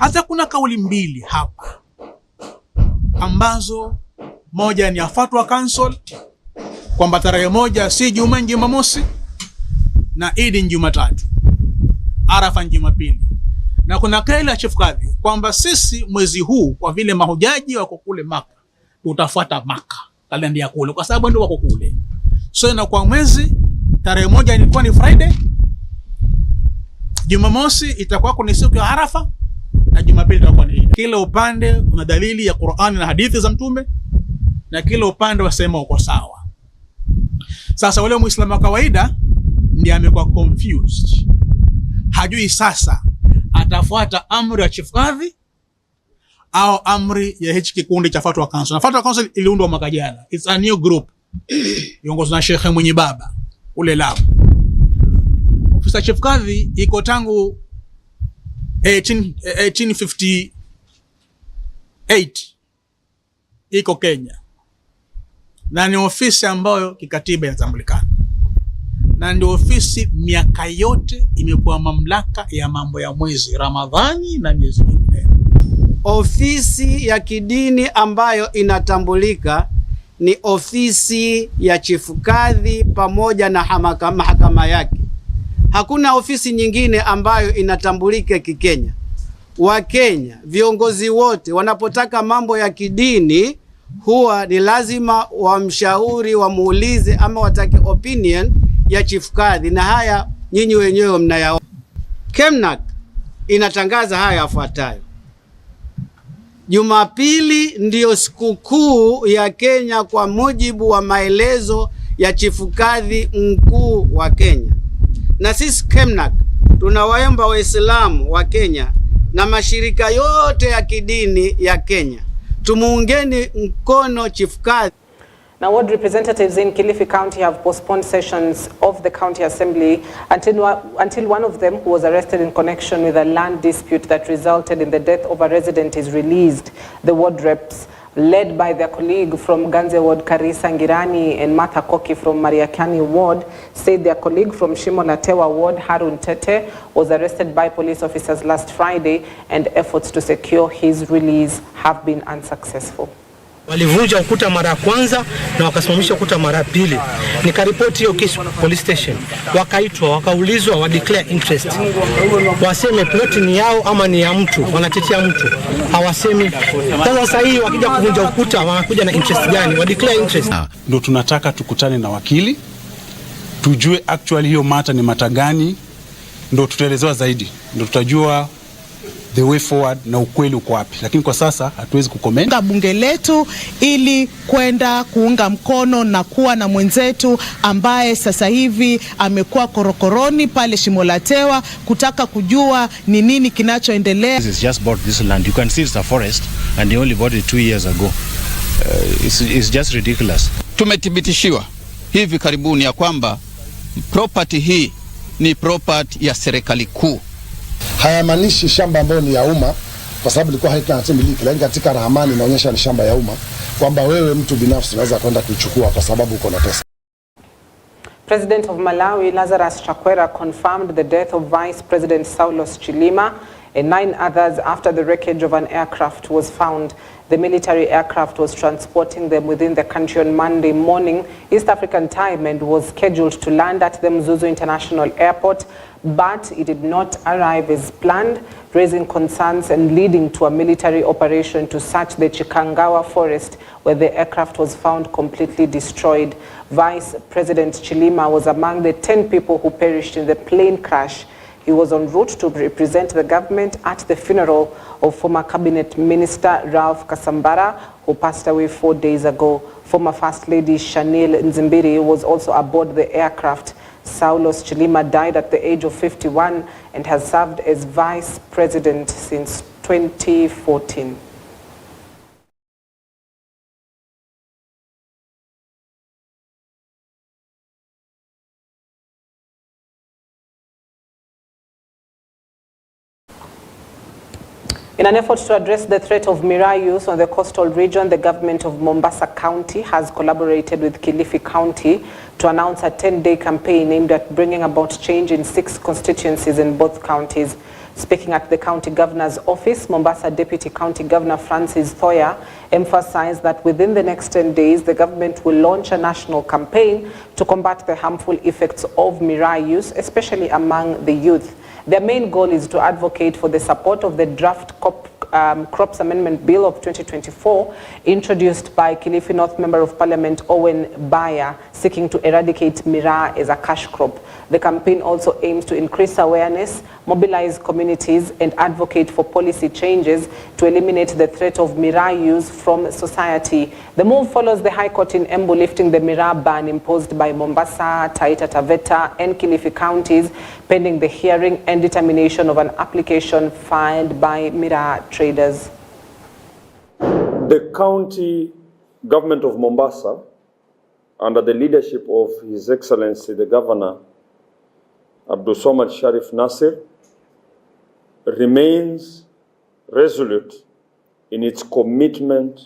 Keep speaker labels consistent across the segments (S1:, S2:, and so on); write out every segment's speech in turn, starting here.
S1: Hata kuna kauli mbili hapa ambazo moja ni ya Fatwa Council kwamba tarehe moja si Juma, Jumamosi, na Idi Jumatatu, Arafa Jumapili. Na kuna kauli ya Chief Kadhi kwamba sisi mwezi huu kwa vile mahujaji wako kule Maka, tutafuata Maka, kalenda ya kule kwa sababu ndio wako kule. So na kwa mwezi tarehe moja ilikuwa ni Friday, Jumamosi itakuwa ni siku ya Arafa, na Jumapili itakuwa ni Idi. Kila upande una dalili ya Qur'ani na hadithi za Mtume, na kila upande wasema uko sawa. Sasa wale Muislamu wa kawaida ndiye amekuwa confused. Hajui sasa atafuata amri ya Chief Kadhi au amri ya hichi kikundi cha Fatwa Council. Na Fatwa Council iliundwa mwaka jana. It's a new group. Iongozwa na Sheikh Mwenye Baba ule Lamu. Ofisi ya Chief Kadhi iko tangu 1858 iko Kenya, na ni ofisi ambayo kikatiba inatambulikana, na ndio ofisi miaka yote imekuwa mamlaka ya mambo ya mwezi Ramadhani na miezi mingine.
S2: Ofisi ya kidini ambayo inatambulika ni ofisi ya Chief Kadhi pamoja na mahakama yake. Hakuna ofisi nyingine ambayo inatambulika kikenya. Wakenya viongozi wote wanapotaka mambo ya kidini huwa ni lazima wamshauri, wamuulize ama watake opinion ya Chief Kadhi, na haya nyinyi wenyewe mnayaona. Kemnak inatangaza haya yafuatayo: Jumapili ndiyo sikukuu ya Kenya kwa mujibu wa maelezo ya Chief Kadhi mkuu wa Kenya. Na sisi Kemnak tunawaomba Waislamu wa Kenya na mashirika yote ya kidini ya Kenya tumuungeni mkono Chief Kadhi.
S3: Now, ward representatives in Kilifi County have postponed sessions of the county assembly until one of them, who was arrested in connection with a land dispute that resulted in the death of a resident, is released. The ward reps, led by their colleague from Ganze Ward, Karisa Ngirani, and Martha Koki from Mariakani Ward, said their colleague from Shimolatewa Ward, Harun Tete, was arrested by police officers last Friday, and efforts to secure his release have been unsuccessful.
S4: Walivunja ukuta mara kwanza na wakasimamisha ukuta mara pili. Nikaripoti hiyo kesi police station. Wakaitwa, wakaulizwa wa declare interest. Waseme plot ni yao ama ni ya mtu, wanatetea mtu. Hawasemi. Sasa hii wakija kuvunja ukuta wanakuja na interest gani? Wa declare interest.
S5: Ndio tunataka tukutane na wakili. Tujue actually hiyo mata ni mata gani, ndio tutaelezewa zaidi. Ndio tutajua the way forward na ukweli uko wapi, lakini kwa sasa hatuwezi kukomenta
S6: bunge letu ili kwenda kuunga mkono na kuwa na mwenzetu ambaye sasa hivi amekuwa korokoroni pale Shimolatewa kutaka kujua ni nini kinachoendelea.
S7: This is just bought this land. You can see it's a forest and they only bought it 2 years ago. It's just ridiculous.
S8: Tumethibitishiwa hivi karibuni ya kwamba property hii ni property ya serikali kuu.
S9: Hayamaanishi shamba ambayo ni ya umma kwa sababu ilikuwa haina hati miliki, lakini katika ramani inaonyesha ni shamba ya umma, kwamba wewe mtu binafsi unaweza kwenda kuichukua kwa sababu uko na pesa.
S3: President of Malawi Lazarus Chakwera confirmed the death of Vice President Saulos Chilima and 9 others after the wreckage of an aircraft was found. The military aircraft was transporting them within the country on Monday morning, East African time, and was scheduled to land at the Mzuzu International Airport, but it did not arrive as planned, raising concerns and leading to a military operation to search the Chikangawa forest, where the aircraft was found completely destroyed. Vice President Chilima was among the 10 people who perished in the plane crash. He was en route to represent the government at the funeral of former cabinet minister Ralph Kasambara, who passed away 4 days ago. Former First Lady Chanel Nzimbiri was also aboard the aircraft. Saulos Chilima died at the age of 51 and has served as vice president since 2014. In an effort to address the threat of miraa use on the coastal region, the government of Mombasa County has collaborated with Kilifi County to announce a 10-day campaign aimed at bringing about change in 6 constituencies in both counties. Speaking at the County Governor's office, Mombasa Deputy County Governor Francis Thoya emphasized that within the next 10 days, the government will launch a national campaign to combat the harmful effects of miraa use, especially among the youth. Their main goal is to advocate for the support of the draft Crops Amendment Bill of 2024, introduced by Kilifi North Member of Parliament Owen Baya, seeking to eradicate miraa as a cash crop. The campaign also aims to increase awareness, mobilize communities, and advocate for policy changes to eliminate the threat of miraa use from society. The move follows the High Court in Embu lifting the miraa ban imposed by Mombasa, Taita Taveta, and Kilifi counties, pending the hearing and determination of an application filed by miraa traders.
S10: The county government of Mombasa, under the leadership of His Excellency the Governor Abdul Somad Sharif Nasir, remains resolute in its commitment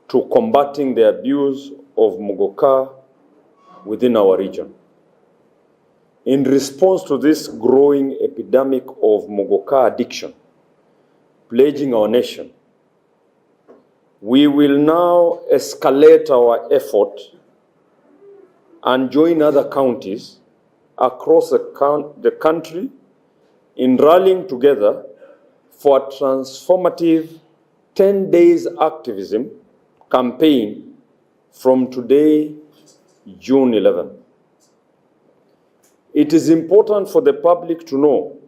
S10: to combating the abuse of muguka within our region. In response to this growing epidemic of muguka addiction plaguing our nation, we will now escalate our effort and join other counties across the country in rallying together for a transformative 10 days activism campaign from today, June 11. It is important for the public to know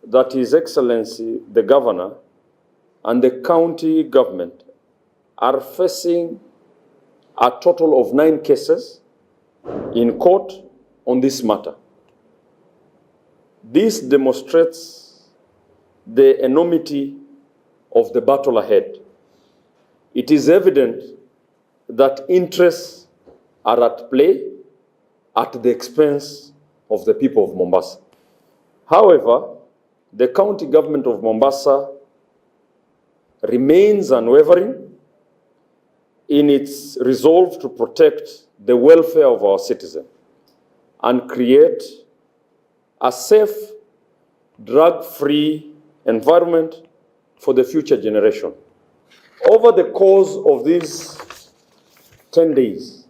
S10: that His Excellency the Governor and the county government are facing a total of 9 cases in court on this matter. This demonstrates the enormity of the battle ahead. It is evident that interests are at play at the expense of the people of Mombasa. However, the county government of Mombasa remains unwavering in its resolve to protect the welfare of our citizens and create a safe, drug-free environment for the future generation. Over the course of these 10 days,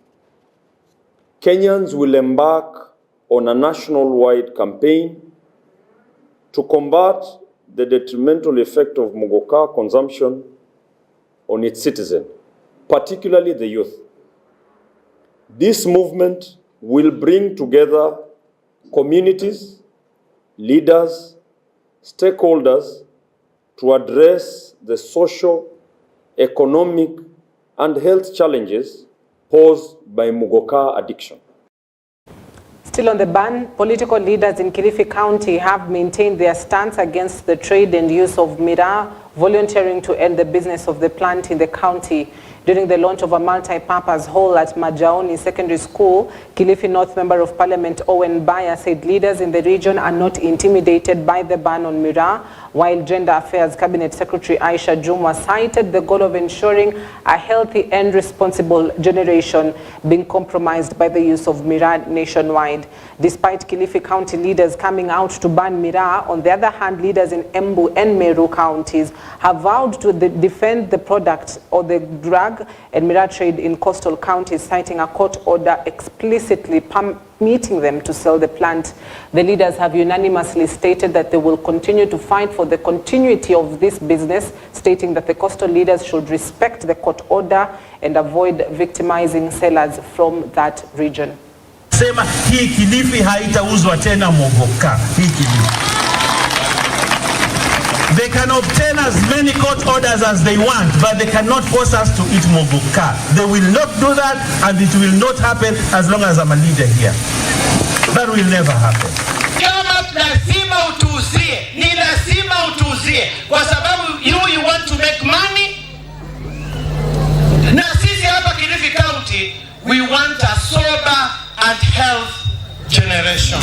S10: Kenyans will embark on a national-wide campaign to combat the detrimental effect of muguka consumption on its citizens, particularly the youth. This movement will bring together communities, leaders, stakeholders to address the social, economic, and health challenges posed by muguka addiction.
S3: Still on the ban, political leaders in Kilifi County have maintained their stance against the trade and use of miraa, volunteering to end the business of the plant in the county. During the launch of a multi-purpose hall at Majaoni Secondary School, Kilifi North Member of Parliament Owen Baya said leaders in the region are not intimidated by the ban on miraa, while Gender Affairs Cabinet Secretary Aisha Jumwa cited the goal of ensuring a healthy and responsible generation being compromised by the use of miraa nationwide. Despite Kilifi County leaders coming out to ban miraa, on the other hand, leaders in Embu and Meru counties have vowed to defend the product or the drug and miraa trade in coastal counties, citing a court order explicitly permitting them to sell the plant. The leaders have unanimously stated that they will continue to fight for the continuity of this business, stating that the coastal leaders should respect the court order and avoid victimizing sellers from that region.
S11: Sema hii Kilifi haitauzwa tena muguka. Hii Kilifi. They can obtain as many court orders as they want, but they cannot force us to eat muguka. They will not do that, and it will not happen as long as I'm a leader here. That will never happen.
S12: Kama lazima utuuzie, ni lazima utuuzie, kwa sababu you want to make money. Na sisi hapa Kilifi County, we want a sober and health generation.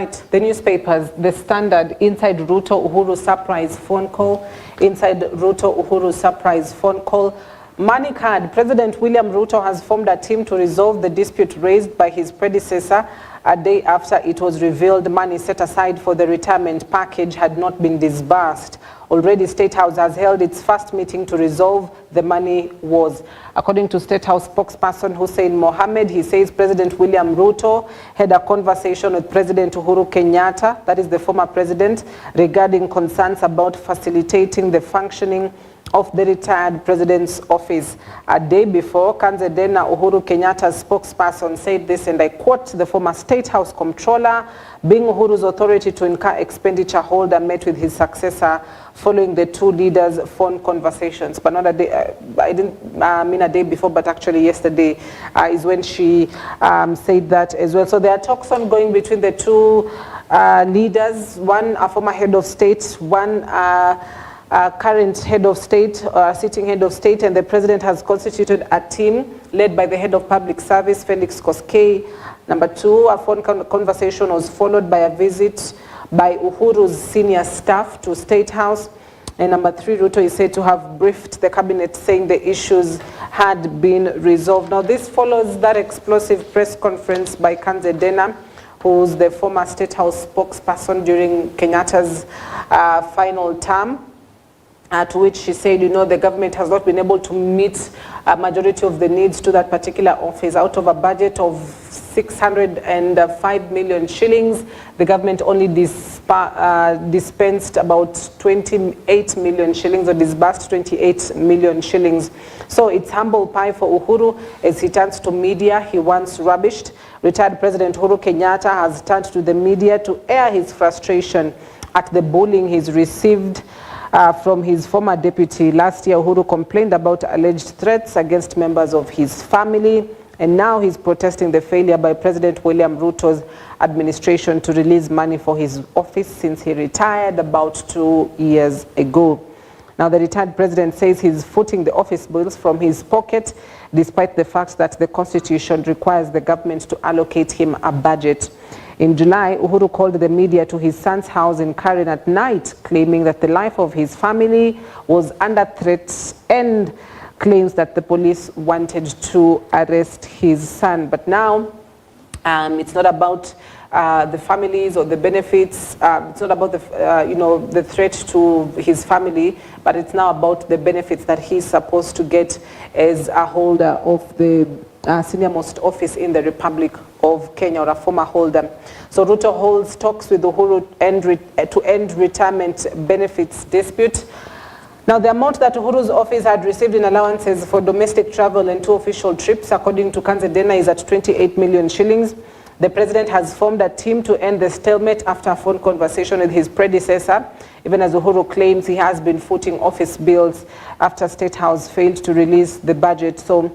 S3: Right, the newspapers, the Standard, inside Ruto Uhuru surprise phone call, inside Ruto Uhuru surprise phone call. Money card, President William Ruto has formed a team to resolve the dispute raised by his predecessor a day after it was revealed money set aside for the retirement package had not been disbursed. Already, State House has held its first meeting to resolve the money woes. According to State House spokesperson Hussein Mohammed, he says President William Ruto had a conversation with President Uhuru Kenyatta, that is the former president, regarding concerns about facilitating the functioning of the retired president's office. A day before, Kanzedena Uhuru Kenyatta's spokesperson said this, and I quote, the former State House comptroller, being Uhuru's authority to incur expenditure holder, met with his successor following the two leaders' phone conversations. But not a day, I didn't mean a day before, but actually yesterday is when she said that as well. So there are talks ongoing between the two leaders, one a former head of state, one current head of state, sitting head of state, and the president has constituted a team led by the head of public service, Felix Koskei. Number two, a phone conversation was followed by a visit by Uhuru's senior staff to State House. And number three, Ruto is said to have briefed the cabinet saying the issues had been resolved. Now this follows that explosive press conference by Kanzedena, who's the former State House spokesperson during Kenyatta's final term. To which she said, you know, the government has not been able to meet a majority of the needs to that particular office. Out of a budget of 605 million shillings, the government only dispensed about 28 million shillings, or disbursed 28 million shillings. So it's humble pie for Uhuru as he turns to media he once rubbished. Retired President Uhuru Kenyatta has turned to the media to air his frustration at the bullying he's received from his former deputy. Last year, Uhuru complained about alleged threats against members of his family, and now he's protesting the failure by President William Ruto's administration to release money for his office since he retired about 2 years ago. Now, the retired president says he's footing the office bills from his pocket, despite the fact that the Constitution requires the government to allocate him a budget. In July, Uhuru called the media to his son's house in Karen at night, claiming that the life of his family was under threat, and claims that the police wanted to arrest his son. But now, it's not about the families or the benefits. It's not about the threat to his family, but it's now about the benefits that he's supposed to get as a holder of the senior-most office in the Republic of Kenya, or a former holder. So Ruto holds talks with Uhuru to end retirement benefits dispute. Now, the amount that Uhuru's office had received in allowances for domestic travel and 2 official trips, according to Kanzedena, is at 28 million shillings. The president has formed a team to end the stalemate after a phone conversation with his predecessor, even as Uhuru claims he has been footing office bills after State House failed to release the budget. So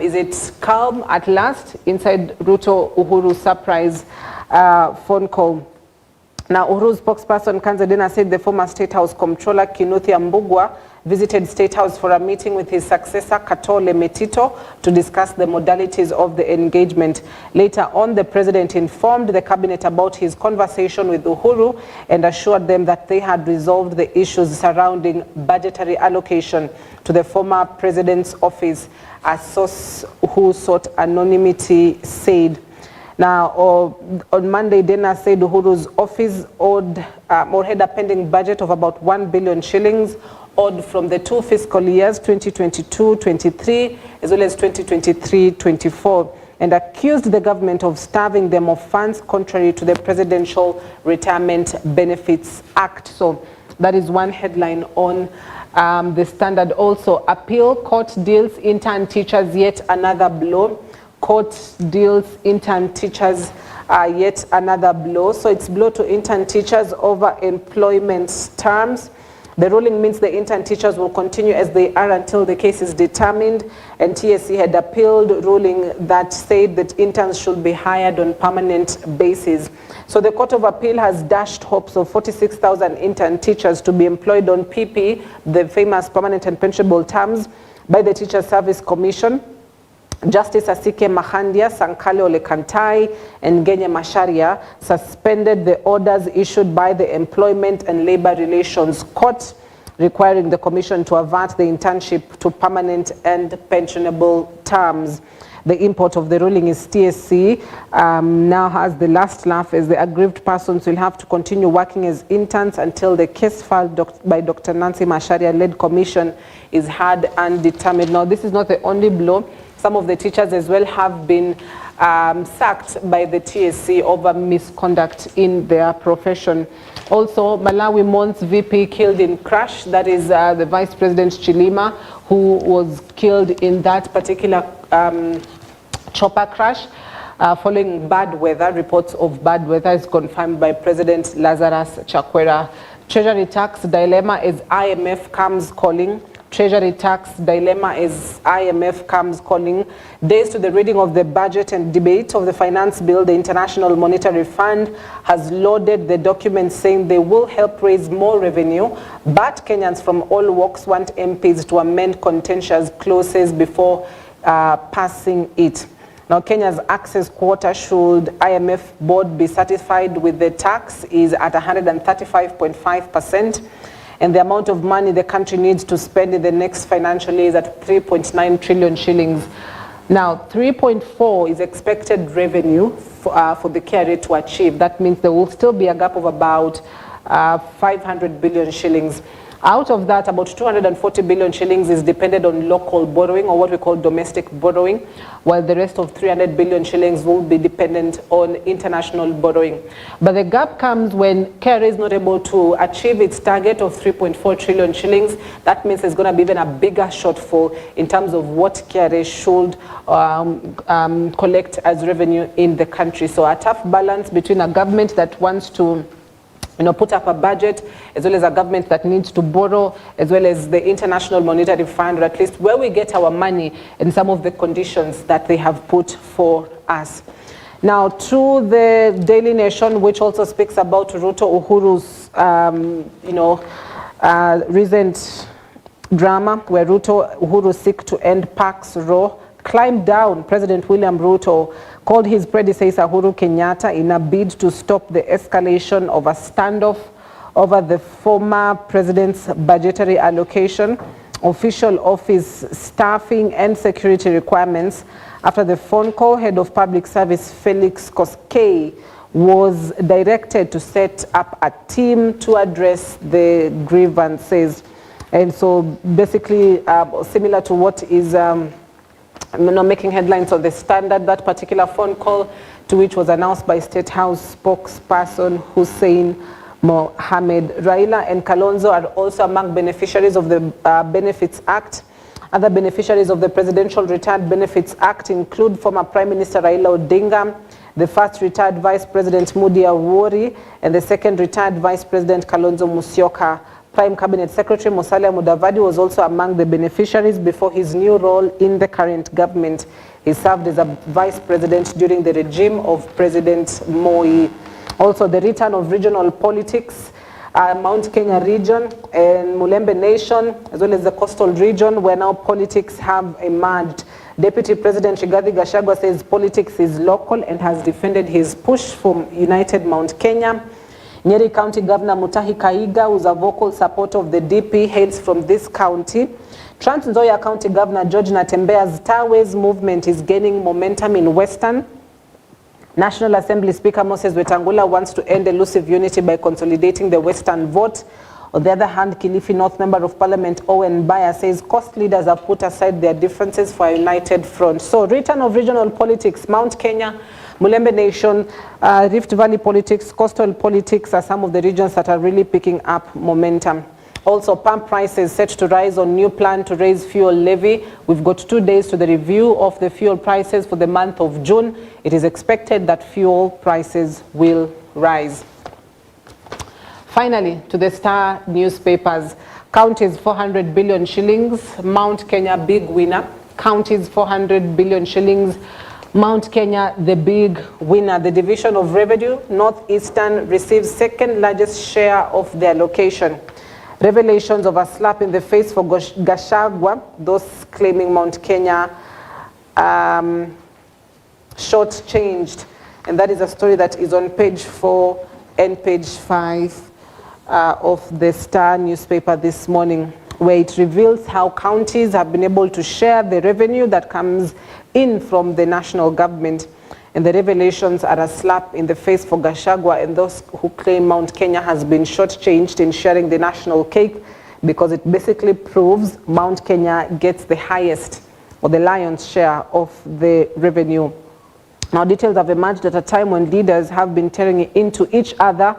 S3: is it calm at last inside Ruto Uhuru surprise phone call? Now, Uhuru's spokesperson Kanzedena said the former State House comptroller Kinuthia Mbugua visited State House for a meeting with his successor Katole Metito to discuss the modalities of the engagement. Later on, the president informed the cabinet about his conversation with Uhuru and assured them that they had resolved the issues surrounding budgetary allocation to the former president's office, a source who sought anonymity said. Now, on Monday, Dena said Uhuru's office owed or had a pending budget of about 1 billion shillings, owed from the 2 fiscal years, 2022-23, as well as 2023-24, and accused the government of starving them of funds contrary to the Presidential Retirement Benefits Act. So that is one headline on the Standard. Also, appeal, court deals intern teachers yet another blow. Court deals intern teachers yet another blow. So it's blow to intern teachers over employment terms. The ruling means the intern teachers will continue as they are until the case is determined, and TSC had appealed ruling that said that interns should be hired on permanent basis. So the Court of Appeal has dashed hopes of 46,000 intern teachers to be employed on PP, the famous permanent and pensionable terms, by the Teacher Service Commission. Justice Asike Mahandia, Sankale Olekantai, and Genye Masharia suspended the orders issued by the Employment and Labor Relations Court, requiring the Commission to avert the internship to permanent and pensionable terms. The import of the ruling is TSC now has the last laugh, as the aggrieved persons will have to continue working as interns until the case filed by Dr. Nancy Masharia-led commission is heard and determined. Now, this is not the only blow. Some of the teachers as well have been sacked by the TSC over misconduct in their profession. Also, Malawi mourns VP killed in crash. That is the Vice President Chilima, who was killed in that particular chopper crash following bad weather. Reports of bad weather is confirmed by President Lazarus Chakwera. Treasury tax dilemma as IMF comes calling. Treasury tax dilemma as IMF comes calling. Days to the reading of the budget and debate of the finance bill, the International Monetary Fund has loaded the document saying they will help raise more revenue, but Kenyans from all walks want MPs to amend contentious clauses before passing it. Now, Kenya's access quota, should IMF board be satisfied with the tax, is at 135.5%. And the amount of money the country needs to spend in the next financial year is at 3.9 trillion shillings. Now, 3.4 is expected revenue for the KRA to achieve. That means there will still be a gap of about 500 billion shillings. Out of that, about 240 billion shillings is dependent on local borrowing, or what we call domestic borrowing, while the rest of 300 billion shillings will be dependent on international borrowing. But the gap comes when KRA is not able to achieve its target of 3.4 trillion shillings. That means there's going to be even a bigger shortfall in terms of what KRA should collect as revenue in the country. So a tough balance between a government that wants to put up a budget, as well as a government that needs to borrow, as well as the International Monetary Fund, or at least where we get our money and some of the conditions that they have put for us. Now, to the Daily Nation, which also speaks about Ruto Uhuru's, recent drama, where Ruto Uhuru seek to end Parks Row, climbed down President William Ruto, called his predecessor Uhuru Kenyatta in a bid to stop the escalation of a standoff over the former president's budgetary allocation, official office staffing and security requirements. After the phone call, Head of Public Service Felix Koskei was directed to set up a team to address the grievances. And so basically similar to what is making headlines on the Standard, that particular phone call, to which was announced by State House spokesperson Hussein Mohammed. Raila and Kalonzo are also among beneficiaries of the Benefits Act. Other beneficiaries of the Presidential Retired Benefits Act include former Prime Minister Raila Odinga, the first retired Vice President Mudi Awori, and the second retired Vice President Kalonzo Musyoka. Prime Cabinet Secretary Musalia Mudavadi was also among the beneficiaries before his new role in the current government. He served as a vice president during the regime of President Moi. Also, the return of regional politics, Mount Kenya region and Mulembe Nation, as well as the coastal region, where now politics have emerged. Deputy President Rigathi Gachagua says politics is local and has defended his push for United Mount Kenya. Nyeri County Governor Mutahi Kaiga, who's a vocal supporter of the DP, hails from this county. Trans Nzoia County Governor George Natembea's Taways movement is gaining momentum in Western. National Assembly Speaker Moses Wetangula wants to end elusive unity by consolidating the Western vote. On the other hand, Kilifi North Member of Parliament Owen Baya says coast leaders have put aside their differences for a united front. So, return of regional politics, Mount Kenya, Mulembe Nation, Rift Valley politics, coastal politics are some of the regions that are really picking up momentum. Also, pump prices set to rise on new plan to raise fuel levy. We've got 2 days to the review of the fuel prices for the month of June. It is expected that fuel prices will rise. Finally, to the Star newspapers. Counties 400 billion shillings, Mount Kenya big winner. Counties 400 billion shillings, Mount Kenya, the big winner. The Division of Revenue, Northeastern, receives second largest share of their allocation. Revelations of a slap in the face for Gachagua, those claiming Mount Kenya shortchanged. And that is a story that is on page 4 and page 5 of the Star newspaper this morning, where it reveals how counties have been able to share the revenue that comes in from the national government. And the revelations are a slap in the face for Gachagua and those who claim Mount Kenya has been shortchanged in sharing the national cake, because it basically proves Mount Kenya gets the highest or the lion's share of the revenue. Now, details have emerged at a time when leaders have been tearing into each other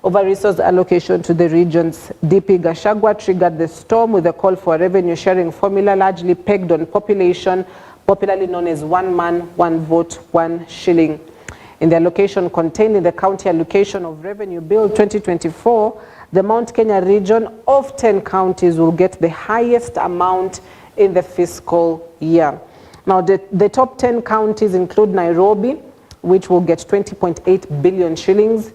S3: over resource allocation to the regions. DP Gachagua triggered the storm with a call for a revenue sharing formula largely pegged on population, popularly known as one man, one vote, 1 shilling. In the allocation contained in the County Allocation of Revenue Bill 2024, the Mount Kenya region of 10 counties will get the highest amount in the fiscal year. Now, the top 10 counties include Nairobi, which will get 20.8 billion shillings.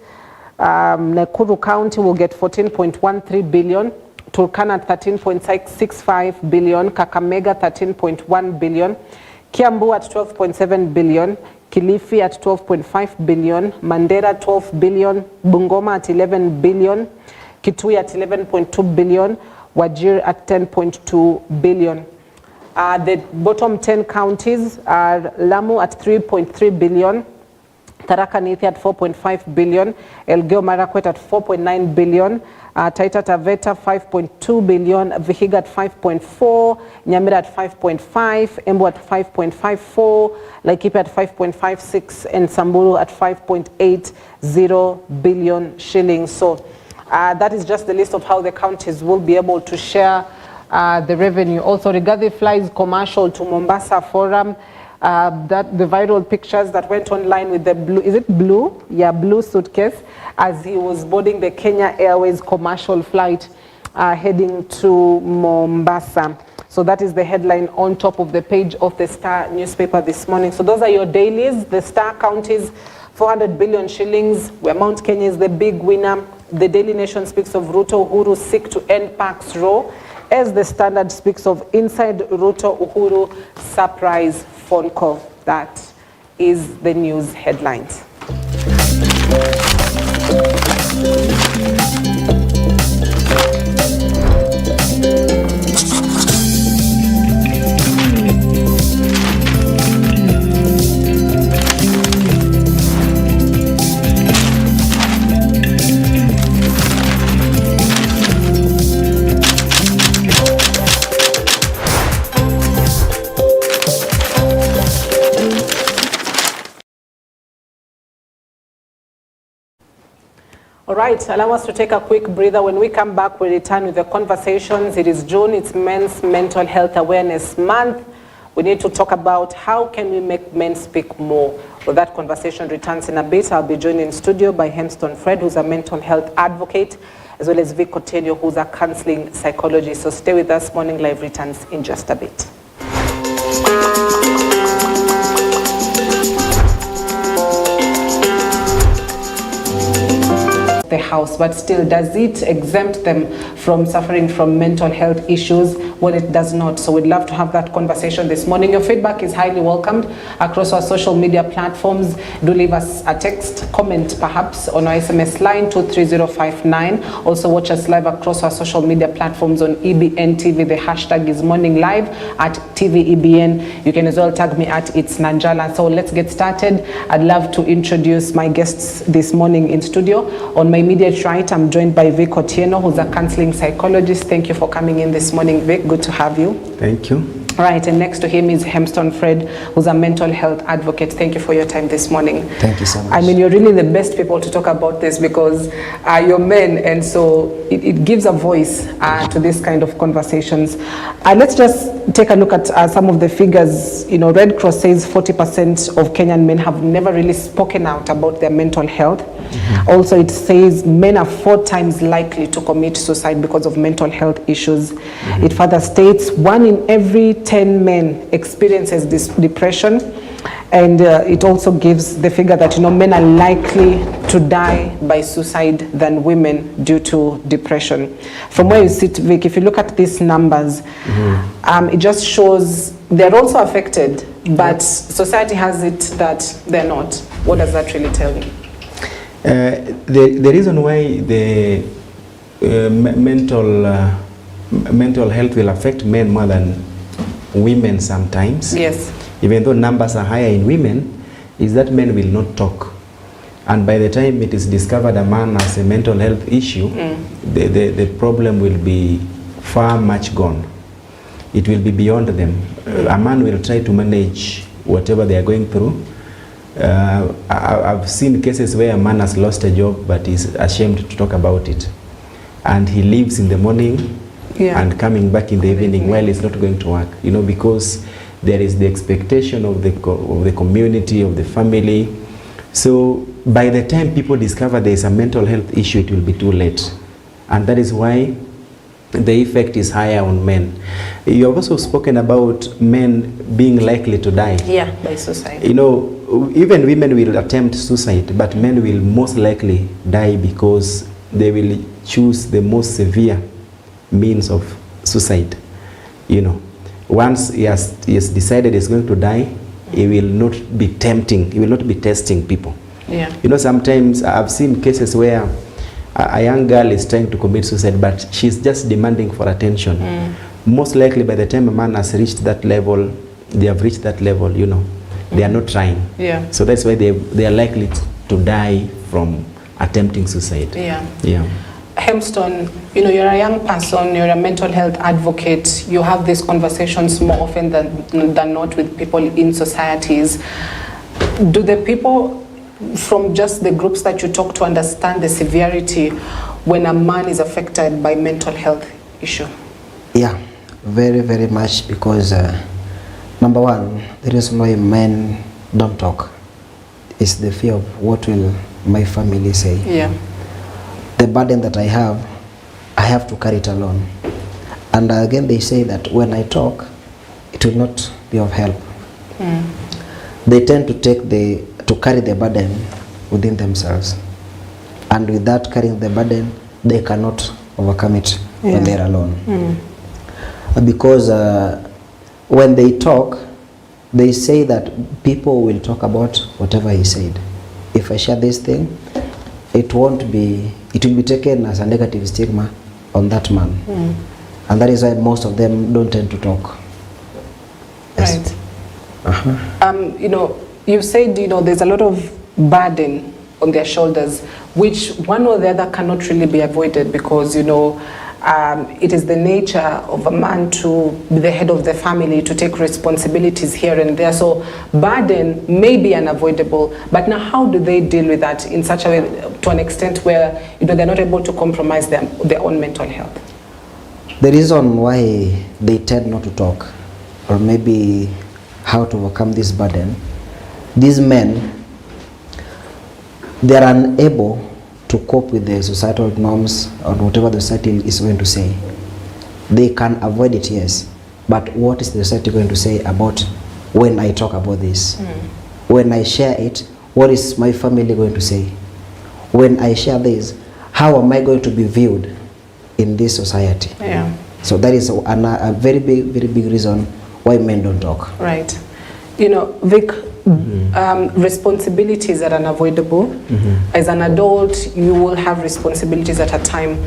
S3: Nakuru County will get 14.13 billion. Turkana at 13.65 billion. Kakamega 13.1 billion. Kiambu at 12.7 billion. Kilifi at 12.5 billion. Mandera 12 billion. Bungoma at 11 billion. Kitui at 11.2 billion. Wajir at 10.2 billion. The bottom 10 counties are Lamu at 3.3 billion, Tharaka Nithi at 4.5 billion, Elgeyo Marakwet at 4.9 billion, Taita Taveta 5.2 billion, Vihiga at 5.4, Nyamira at 5.5, Embu at 5.54, Laikipia at 5.56, and Samburu at 5.80 billion shillings. So that is just the list of how the counties will be able to share the revenue. Also, Rigathi flies commercial to Mombasa Forum. That the viral pictures that went online with the blue, is it blue? Yeah, blue suitcase, as he was boarding the Kenya Airways commercial flight heading to Mombasa. So that is the headline on top of the page of the Star newspaper this morning. So those are your dailies. The Star counties 400 billion shillings, where Mount Kenya is the big winner. The Daily Nation speaks of Ruto Uhuru seek to end Parks Row, as the Standard speaks of inside Ruto Uhuru surprise phone call. That is the news headlines. All right, allow us to take a quick breather. When we come back, we return with the conversations. It is June, it's Men's Mental Health Awareness Month. We need to talk about how can we make men speak more. Well, that conversation returns in a bit. I'll be joined in studio by Hemston Fred, who's a mental health advocate, as well as Vic Otenyo, who's a counseling psychologist. So stay with us. Morning Live returns in just a bit. The house, but still, does it exempt them from suffering from mental health issues? Well, it does not. So we'd love to have that conversation this morning. Your feedback is highly welcomed across our social media platforms. Do leave us a text, comment perhaps on our SMS line 23059. Also watch us live across our social media platforms on EBN TV. The hashtag is Morning Live at TVEBN. You can as well tag me at It's Nanjala. So let's get started. I'd love to introduce my guests this morning in studio. On my immediate right, I'm joined by Vic Otenyo, who's a counseling psychologist. Thank you for coming in this morning, Vic. Good to have you.
S13: Thank you.
S3: All right, and next to him is Hemston Fred, who's a mental health advocate. Thank you for your time this morning.
S13: Thank you so much.
S3: I mean, you're really the best people to talk about this because you're men, and so it gives a voice to this kind of conversations. Let's just take a look at some of the figures. You know, Red Cross says 40% of Kenyan men have never really spoken out about their mental health. Mm-hmm. Also, it says men are 4 times likely to commit suicide because of mental health issues. Mm-hmm. It further states 1 in every 10 men experiences this depression, and it also gives the figure that, you know, men are likely to die by suicide than women due to depression. From where you sit, Vic, if you look at these numbers, mm-hmm. It just shows they're also affected but society has it that they're not. What does that really tell you?
S13: The reason why the mental health will affect men more than women sometimes,
S3: yes,
S13: even though numbers are higher in women, is that men will not talk. And by the time it is discovered a man has a mental health issue, the problem will be far much gone. It will be beyond them. A man will try to manage whatever they are going through. I've seen cases where a man has lost a job but is ashamed to talk about it. And he leaves in the morning and coming back in the evening while it's not going to work. You know, because there is the expectation of the community, of the family. So by the time people discover there is a mental health issue, it will be too late. And that is why the effect is higher on men. You have also spoken about men being likely to die.
S3: Yeah, by suicide.
S13: You know, even women will attempt suicide, but men will most likely die because they will choose the most severe means of suicide. You know, once he has decided he's going to die, he will not be tempting, he will not be testing people.
S3: Yeah.
S13: You know, sometimes I've seen cases where a young girl is trying to commit suicide, but she's just demanding for attention. Most likely by the time a man has reached that level, they have reached that level, you know, they are not trying.
S3: Yeah.
S13: So that's why they are likely to die from attempting suicide.
S3: Yeah.
S13: Yeah.
S3: Hemston, you know, you're a young person, you're a mental health advocate, you have these conversations more often than not with people in societies. Do the people from just the groups that you talk to understand the severity when a man is affected by mental health issue?
S14: Yeah, very, very much, because number one, the reason why men don't talk is the fear of what will my family say.
S3: Yeah.
S14: The burden that I have to carry it alone. And again, they say that when I talk, it will not be of help. They tend to carry the burden within themselves. And with that carrying the burden, they cannot overcome it when they're alone. Because when they talk, they say that people will talk about whatever he said. If I share this thing, it will be taken as a negative stigma on that man. And that is why most of them don't tend to talk. Yes.
S3: Right. You know, you said, you know, there's a lot of burden on their shoulders, which one or the other cannot really be avoided, because, you know, it is the nature of a man to be the head of the family, to take responsibilities here and there. So burden may be unavoidable, but now how do they deal with that in such a way, to an extent where, you know, they're not able to compromise their own mental health?
S14: The reason why they tend not to talk, or maybe how to overcome this burden, these men, they are unable to cope with the societal norms or whatever the society is going to say. They can avoid it, yes, but what is the society going to say about when I talk about this? When I share it, what is my family going to say? When I share this, how am I going to be viewed in this society?
S3: Yeah.
S14: So that is a very big reason why men don't talk.
S3: Right. You know, Vic, responsibilities are unavoidable. As an adult, you will have responsibilities at a time.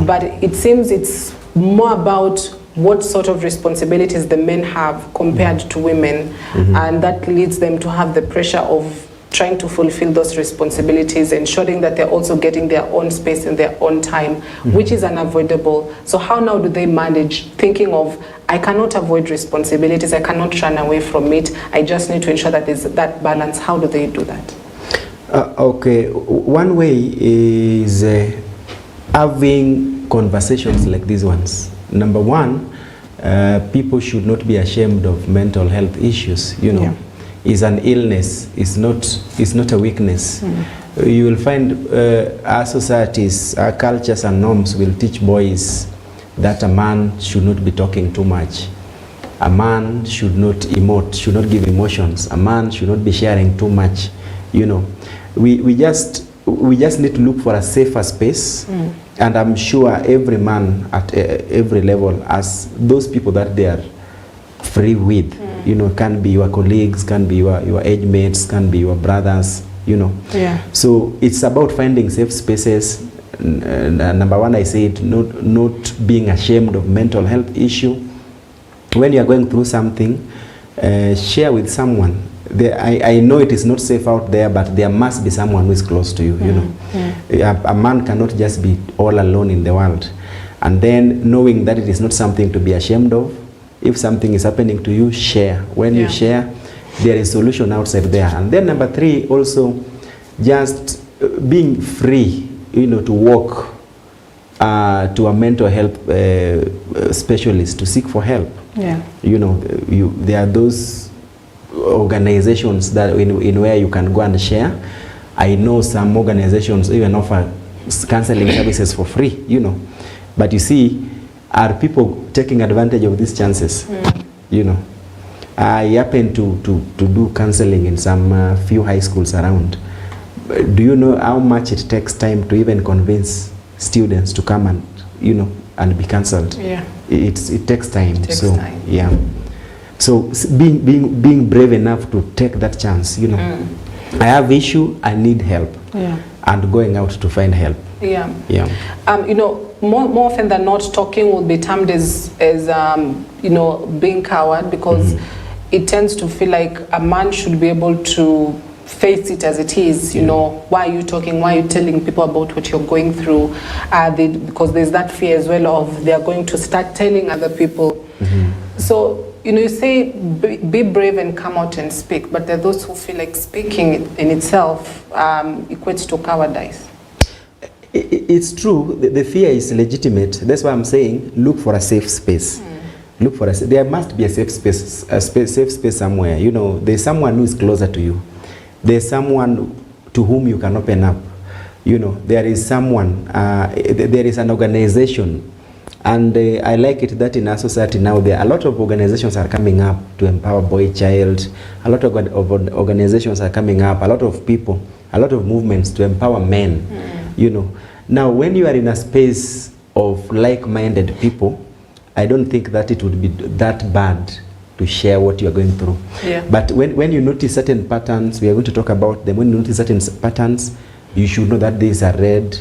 S3: But it seems it's more about what sort of responsibilities the men have compared to women. And that leads them to have the pressure of trying to fulfill those responsibilities, ensuring that they're also getting their own space and their own time, which is unavoidable. So how now do they manage thinking of, I cannot avoid responsibilities, I cannot run away from it, I just need to ensure that there's that balance? How do they do that?
S13: Okay, one way is having conversations like these ones. Number one, people should not be ashamed of mental health issues, you know. Is an illness, is not a weakness. You will find our societies, our cultures and norms will teach boys that a man should not be talking too much. A man should not emote, should not give emotions. A man should not be sharing too much. You know, we just need to look for a safer space. And I'm sure every man at every level has those people that they are free with. You know, can be your colleagues, can be your age mates, can be your brothers, you know. So it's about finding safe spaces. Number one, I said, not being ashamed of mental health issue. When you are going through something, share with someone. I know it is not safe out there, but there must be someone who is close to you, you know. A man cannot just be all alone in the world. And then knowing that it is not something to be ashamed of. If something is happening to you, share. When you share, there is solution outside there. And then number three, also just being free, you know, to walk to a mental health specialist to seek for help. You know, there are those organizations that in where you can go and share. I know some organizations even offer counseling services for free, you know. But you see, are people taking advantage of these chances? You know, I happen to do counseling in some few high schools around. Do you know how much it takes time to even convince students to come and, you know, and be counseled? It takes time. Yeah. So being brave enough to take that chance, you know. I have issue, I need help. And going out to find help.
S3: You know, more often than not, talking will be termed as you know, being coward, because it tends to feel like a man should be able to face it as it is. You know, why are you talking? Why are you telling people about what you're going through? Because there's that fear as well of they're going to start telling other people. So, you know, you say be brave and come out and speak, but there are those who feel like speaking in itself equates to cowardice.
S13: It's true. The fear is legitimate. That's why I'm saying look for a safe space. Look for there must be a safe space, safe space somewhere. You know, there's someone who is closer to you. There's someone to whom you can open up. You know, there is someone. There is an organization. And I like it that in our society now, there are a lot of organizations are coming up to empower boy child. A lot of organizations are coming up, a lot of people, a lot of movements to empower men. You know, now when you are in a space of like-minded people, I don't think that it would be that bad to share what you are going through. But when you notice certain patterns, we are going to talk about them. When you notice certain patterns, you should know that there is a red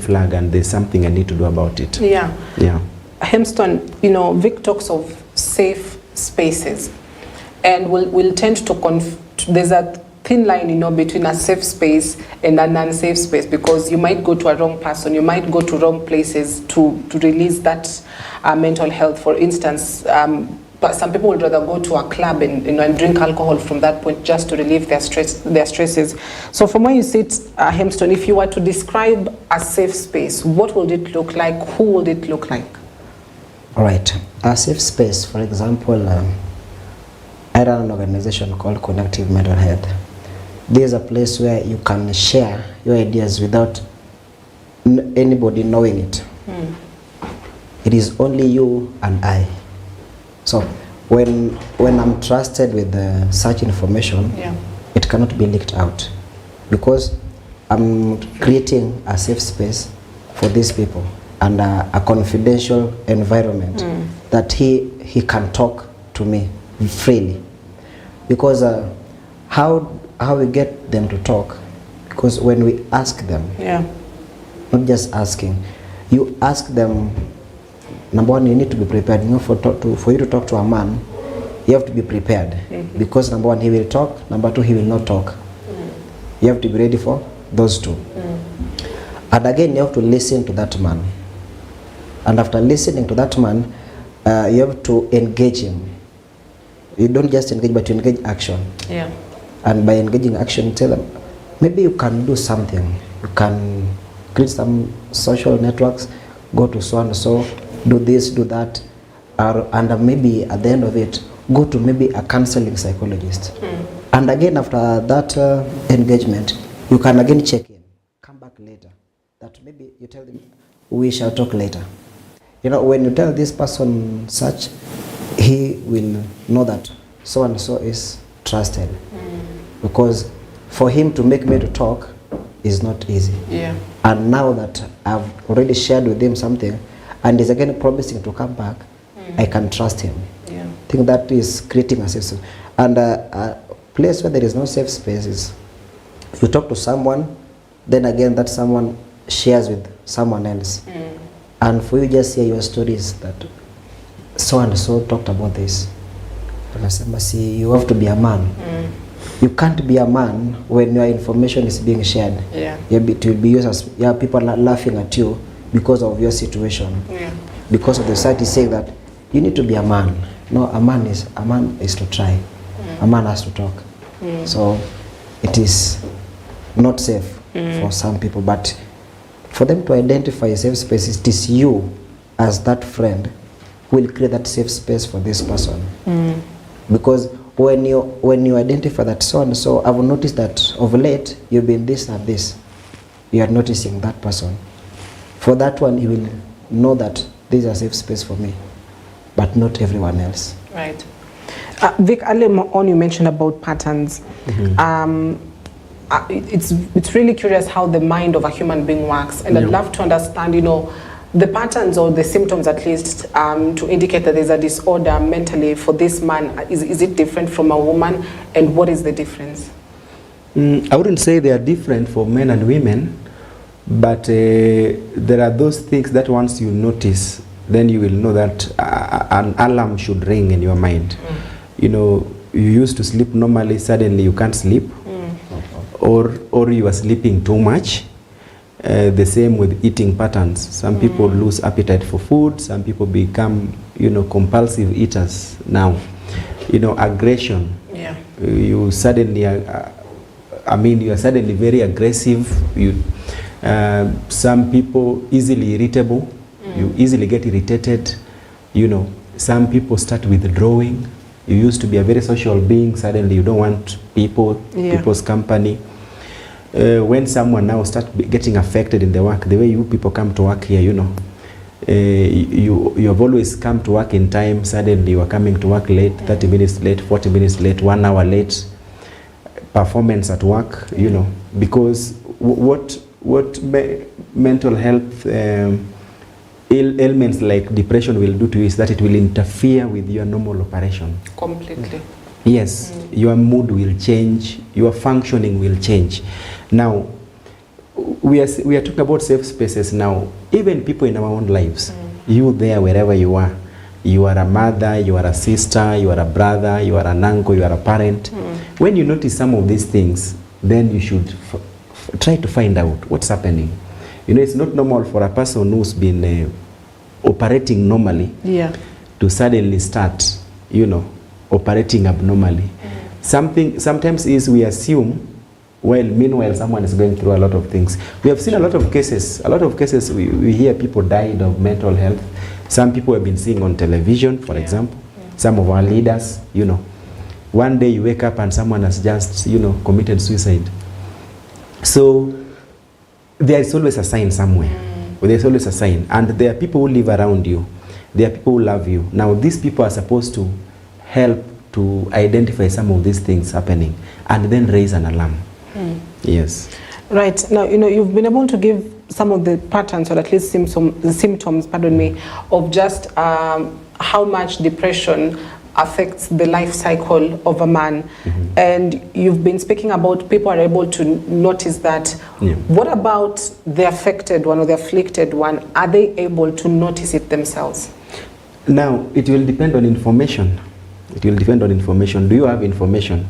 S13: flag and there's something I need to do about it.
S3: Hemston, you know, Vic talks of safe spaces, and we'll tend to there's a thin line, you know, between a safe space and an unsafe space, because you might go to a wrong person, you might go to wrong places to release that mental health. For instance, but some people would rather go to a club and, you know, and drink alcohol from that point just to relieve their stresses. So from where you sit, Hemston, if you were to describe a safe space, what would it look like? Who would it look like?
S14: All right, a safe space, for example, I run an organization called Connective Mental Health. There's a place where you can share your ideas without anybody knowing it. It is only you and I. So when I'm trusted with such information, it cannot be leaked out, because I'm creating a safe space for these people and a confidential environment that he can talk to me freely. Because how we get them to talk, because when we ask them, not just asking, you ask them. Number one, you need to be prepared. You know, for you to talk to a man, you have to be prepared. Because number one, he will talk. Number two, he will not talk. You have to be ready for those two. And again, you have to listen to that man. And after listening to that man, you have to engage him. You don't just engage, but you engage action. And by engaging action, tell them, maybe you can do something. You can create some social networks, go to so and so, do this, do that, and maybe at the end of it, go to maybe a counseling psychologist. And again, after that engagement, you can again check in, come back later. That maybe you tell them, we shall talk later. You know, when you tell this person such, he will know that so and so is trusted. Because for him to make me to talk is not easy. And now that I've already shared with him something, and is again promising to come back, I can trust him. think that is creating a safe space. And a place where there is no safe space is you talk to someone, then again that someone shares with someone else. And for you just hear your stories that so and so talked about this. See, you have to be a man. You can't be a man when your information is being shared. It will be used as people are laughing at you because of your situation. Because of the society saying that you need to be a man. No, a man is to try. A man has to talk. So it is not safe for some people, but for them to identify a safe space, it is you as that friend who will create that safe space for this person. Because when you identify that so and so, I've noticed that of late you've been this and this, you are noticing that person. For that one, you will know that this is a safe space for me, but not everyone else.
S3: Right. Vic, earlier on you mentioned about patterns. It's really curious how the mind of a human being works, and I'd love to understand, you know, the patterns or the symptoms at least to indicate that there's a disorder mentally for this man. Is it different from a woman, and what is the difference?
S13: I wouldn't say they are different for men and women, but there are those things that once you notice, then you will know that an alarm should ring in your mind. You know, you used to sleep normally, suddenly you can't sleep, or you are sleeping too much. The same with eating patterns. Some people lose appetite for food. Some people become, you know, compulsive eaters now. You know, aggression. You suddenly, you are suddenly very aggressive. Some people easily irritable. You easily get irritated. You know, some people start withdrawing. You used to be a very social being. Suddenly, you don't want people's company. When someone now starts getting affected in the work, the way you people come to work here, you know, you have always come to work in time. Suddenly you are coming to work late, 30 minutes late, 40 minutes late, 1 hour late. Performance at work, you know, because what mental health ailments like depression will do to you is that it will interfere with your normal operation.
S3: Completely.
S13: Yes, your mood will change, your functioning will change. Now, we are talking about safe spaces now. Even people in our own lives, you there wherever you are a mother, you are a sister, you are a brother, you are an uncle, you are a parent. When you notice some of these things, then you should try to find out what's happening. You know, it's not normal for a person who's been operating normally to suddenly start, you know, operating abnormally. Sometimes is we assume, well, meanwhile someone is going through a lot of things. We have seen a lot of cases. We hear people died of mental health. Some people have been seeing on television, for example. Some of our leaders, you know. One day you wake up and someone has just, you know, committed suicide. So there is always a sign somewhere. There's always a sign. And there are people who live around you. There are people who love you. Now these people are supposed to help to identify some of these things happening and then raise an alarm. Yes.
S3: Right. Now, you know, you've been able to give some of the patterns, or at least symptoms, pardon me, of just how much depression affects the life cycle of a man. And you've been speaking about people are able to notice that. What about the affected one or the afflicted one? Are they able to notice it themselves?
S13: Now, it will depend on information. It will depend on information. Do you have information?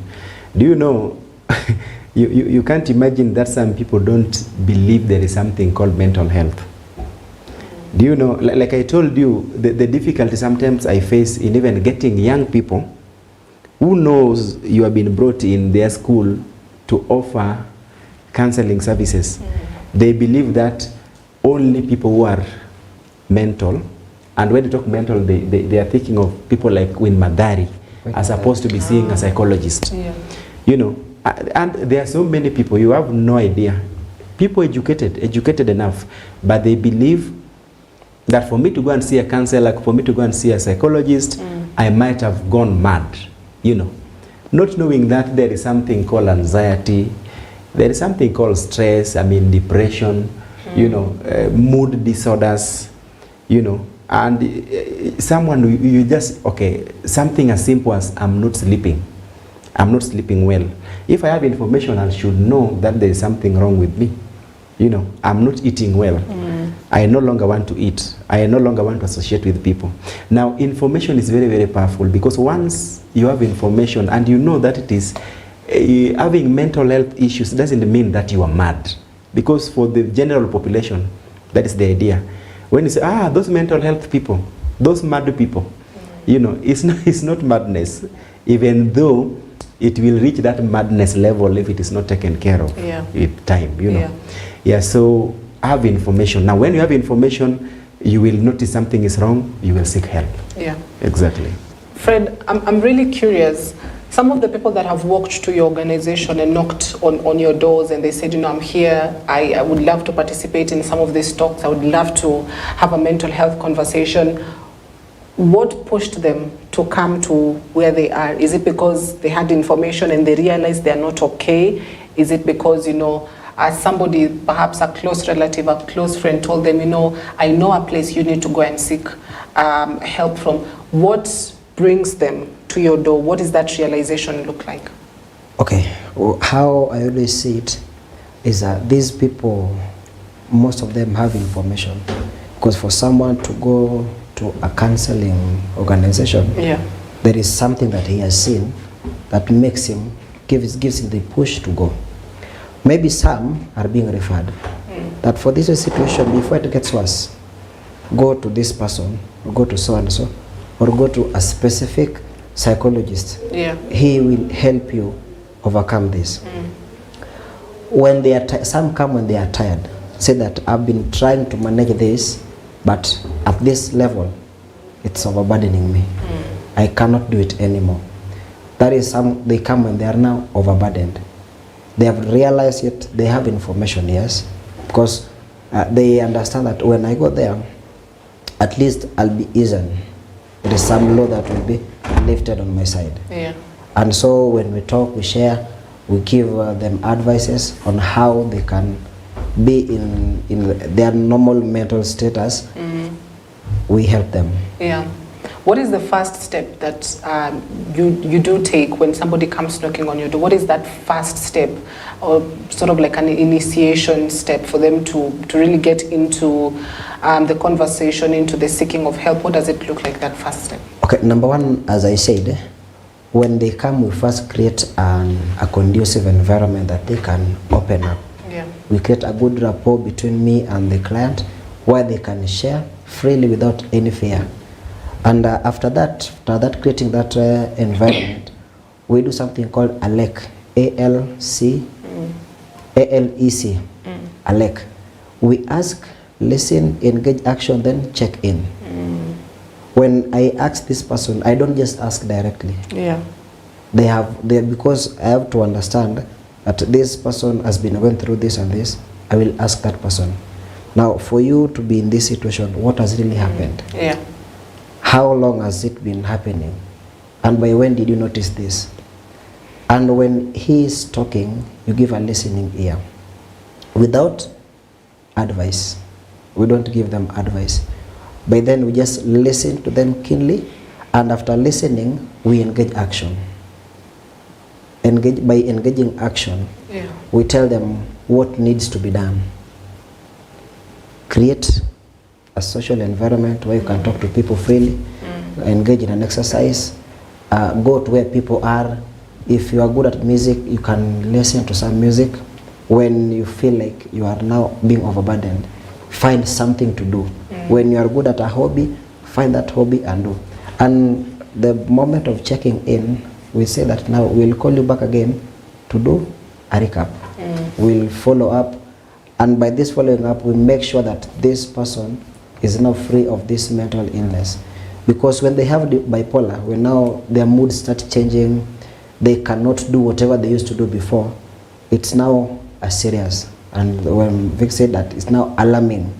S13: Do you know, you can't imagine that some people don't believe there is something called mental health. Do you know, like I told you, the difficulty sometimes I face in even getting young people who knows you have been brought in their school to offer counseling services. They believe that only people who are mental, and when they talk mental, they are thinking of people like Win Madari, as opposed to be seeing a psychologist. You know, and there are so many people, you have no idea. People educated enough, but they believe that for me to go and see a counselor, for me to go and see a psychologist, I might have gone mad, you know. Not knowing that there is something called anxiety, there is something called stress, depression, you know, mood disorders, you know, And someone, you just, okay, something as simple as I'm not sleeping well. If I have information, I should know that there is something wrong with me. You know, I'm not eating well. I no longer want to eat. I no longer want to associate with people. Now, information is very, very powerful, because once you have information and you know that it is, having mental health issues doesn't mean that you are mad. Because for the general population, that is the idea. When you say, those mental health people, those mad people, you know, it's not madness, even though it will reach that madness level if it is not taken care of with time, you know. Yeah, so have information. Now, when you have information, you will notice something is wrong, you will seek help. Yeah. Exactly.
S3: Fred, I'm really curious. Some of the people that have walked to your organization and knocked on your doors and they said, you know, I'm here, I would love to participate in some of these talks, I would love to have a mental health conversation. What pushed them to come to where they are? Is it because they had information and they realized they're not okay? Is it because, you know, as somebody, perhaps a close relative, a close friend told them, you know, I know a place you need to go and seek help from? What brings them to your door? What does that realization look like?
S14: Okay, well, how I always see it is that these people, most of them have information. Because for someone to go to a counseling organization, there is something that he has seen that makes him, gives him the push to go. Maybe some are being referred. That for this situation, before it gets worse, go to this person, or go to so and so, or go to a specific psychologist. He will help you overcome this. When they are some come when they are tired, say that I've been trying to manage this, but at this level, it's overburdening me. I cannot do it anymore. That is they come when they are now overburdened. They have realized it, they have information, yes, because they understand that when I go there, at least I'll be eased. There is some load that will be lifted on my side. And so when we talk, we share, we give them advices on how they can be in their normal mental status. We help them.
S3: What is the first step that you do take when somebody comes knocking on your door? What is that first step, or sort of like an initiation step for them to really get into the conversation, into the seeking of help? What does it look like, that first step?
S14: Okay, number one, as I said, when they come, we first create a conducive environment that they can open up. We create a good rapport between me and the client where they can share freely without any fear. And after that, creating that environment, we do something called ALEC, A-L-E-C, ALEC. We ask, listen, engage action, then check in. When I ask this person, I don't just ask directly. Because I have to understand that this person has been going through this and this, I will ask that person. Now, for you to be in this situation, what has really happened? How long has it been happening? And by when did you notice this? And when he is talking, you give a listening ear. Without advice. We don't give them advice. By then, we just listen to them keenly, and after listening, we engage action. By engaging action, we tell them what needs to be done. Create a social environment where you can talk to people freely, engage in an exercise, go to where people are. If you are good at music, you can listen to some music. When you feel like you are now being overburdened, find something to do. When you are good at a hobby, find that hobby and do. And the moment of checking in, we say that now we'll call you back again to do a recap. We'll follow up, and by this following up, we make sure that this person is now free of this mental illness. Because when they have the bipolar, when now their moods start changing, they cannot do whatever they used to do before, it's now a serious. And when Vic said that, it's now alarming.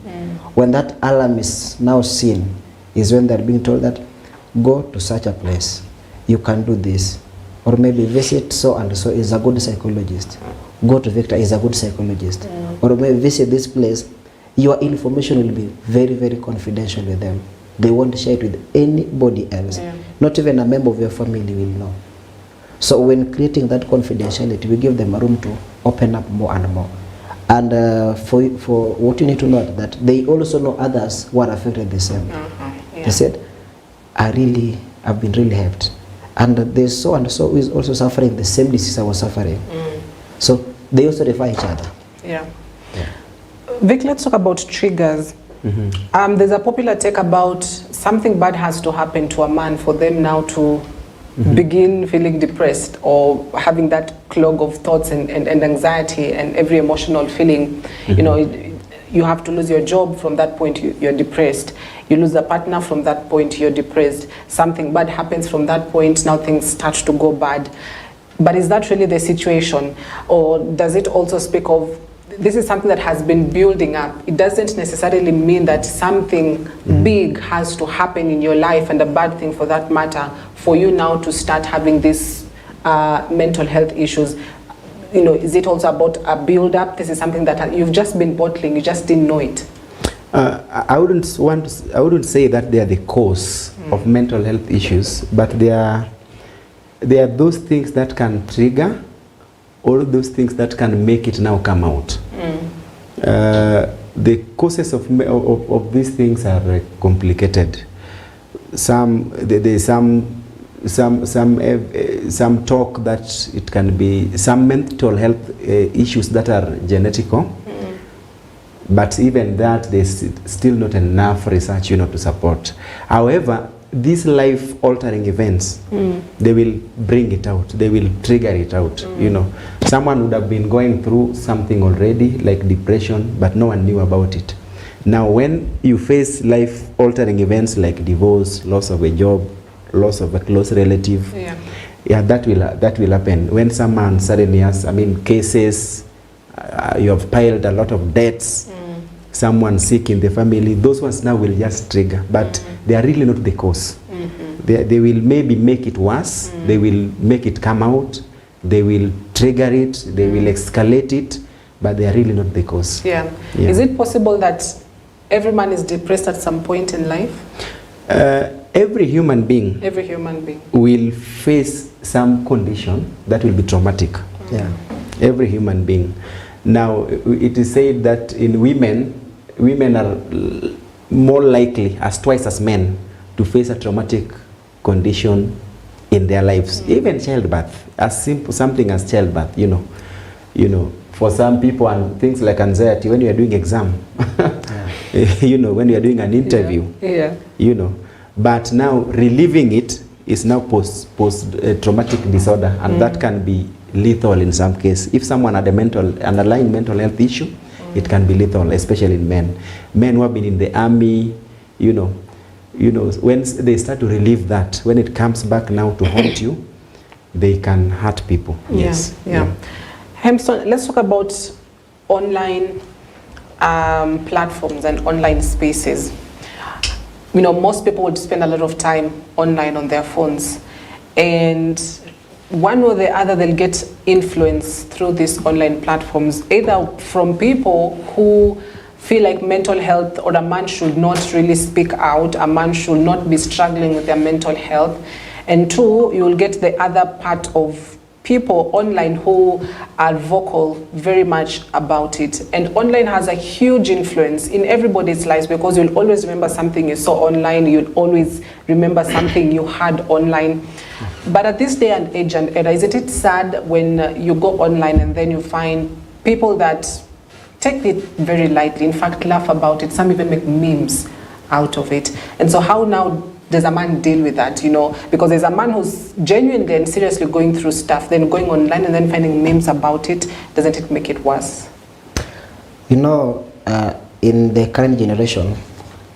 S14: When that alarm is now seen, is when they're being told that, go to such a place, you can do this. Or maybe visit so and so is a good psychologist. Go to Victor is a good psychologist. Or maybe visit this place, your information will be very, very confidential with them. They won't share it with anybody else. Not even a member of your family will know. So when creating that confidentiality, we give them a room to open up more and more. And for what you need to know, that they also know others who are affected the same. They said, I've been really helped. And there's so and so who is also suffering the same disease I was suffering. So they also refer each other.
S3: Vic, let's talk about triggers. There's a popular take about something bad has to happen to a man for them now to begin feeling depressed or having that clog of thoughts and anxiety and every emotional feeling. You know, you have to lose your job, from that point you're depressed. You lose a partner, from that point you're depressed. Something bad happens from that point, now things start to go bad. But is that really the situation? Or does it also speak of, this is something that has been building up? It doesn't necessarily mean that something big has to happen in your life, and a bad thing for that matter, for you now to start having these mental health issues. You know, is it also about a build up? This is something that you've just been bottling, you just didn't know it.
S13: I wouldn't say that they are the cause of mental health issues, but they are those things that can trigger, or those things that can make it now come out. The causes of these things are complicated. There's some talk that it can be some mental health issues that are genetical, but even that there's still not enough research, you know, to support. However, these life-altering events, they will bring it out. They will trigger it out. You know, someone would have been going through something already, like depression, but no one knew about it. Now, when you face life-altering events like divorce, loss of a job, loss of a close relative, that will happen. When someone suddenly has, cases, you have piled a lot of debts, someone sick in the family, those ones now will just trigger, but they are really not the cause. They will maybe make it worse, they will make it come out, they will trigger it, they will escalate it, but they are really not the cause.
S3: Is it possible that every man is depressed at some point in life?
S13: Every human being will face some condition that will be traumatic. Every human being. Now, it is said that in women are more likely, as twice as men, to face a traumatic condition in their lives. Even childbirth, as simple something as childbirth, you know, for some people, and things like anxiety when you are doing exam, you know, when you are doing an interview, you know. But now reliving it is now post-traumatic disorder, and that can be lethal in some case. If someone had a underlying mental health issue, it can be lethal, especially in men. Men who have been in the army, you know, when they start to relive that, when it comes back now to haunt you, they can hurt people.
S3: Hemston, let's talk about online platforms and online spaces. You know, most people would spend a lot of time online on their phones, and one or the other they'll get influence through these online platforms, either from people who feel like mental health, or a man should not really speak out, a man should not be struggling with their mental health, and two, you will get the other part of people online who are vocal very much about it. And online has a huge influence in everybody's lives, because you'll always remember something you saw online, you'll always remember something you heard online. But at this day and age and era, isn't it sad when you go online and then you find people that take it very lightly, in fact laugh about it, some even make memes out of it. And so how now does a man deal with that, you know? Because there's a man who's genuinely and seriously going through stuff, then going online and then finding memes about it. Doesn't it make it worse?
S14: You know, in the current generation,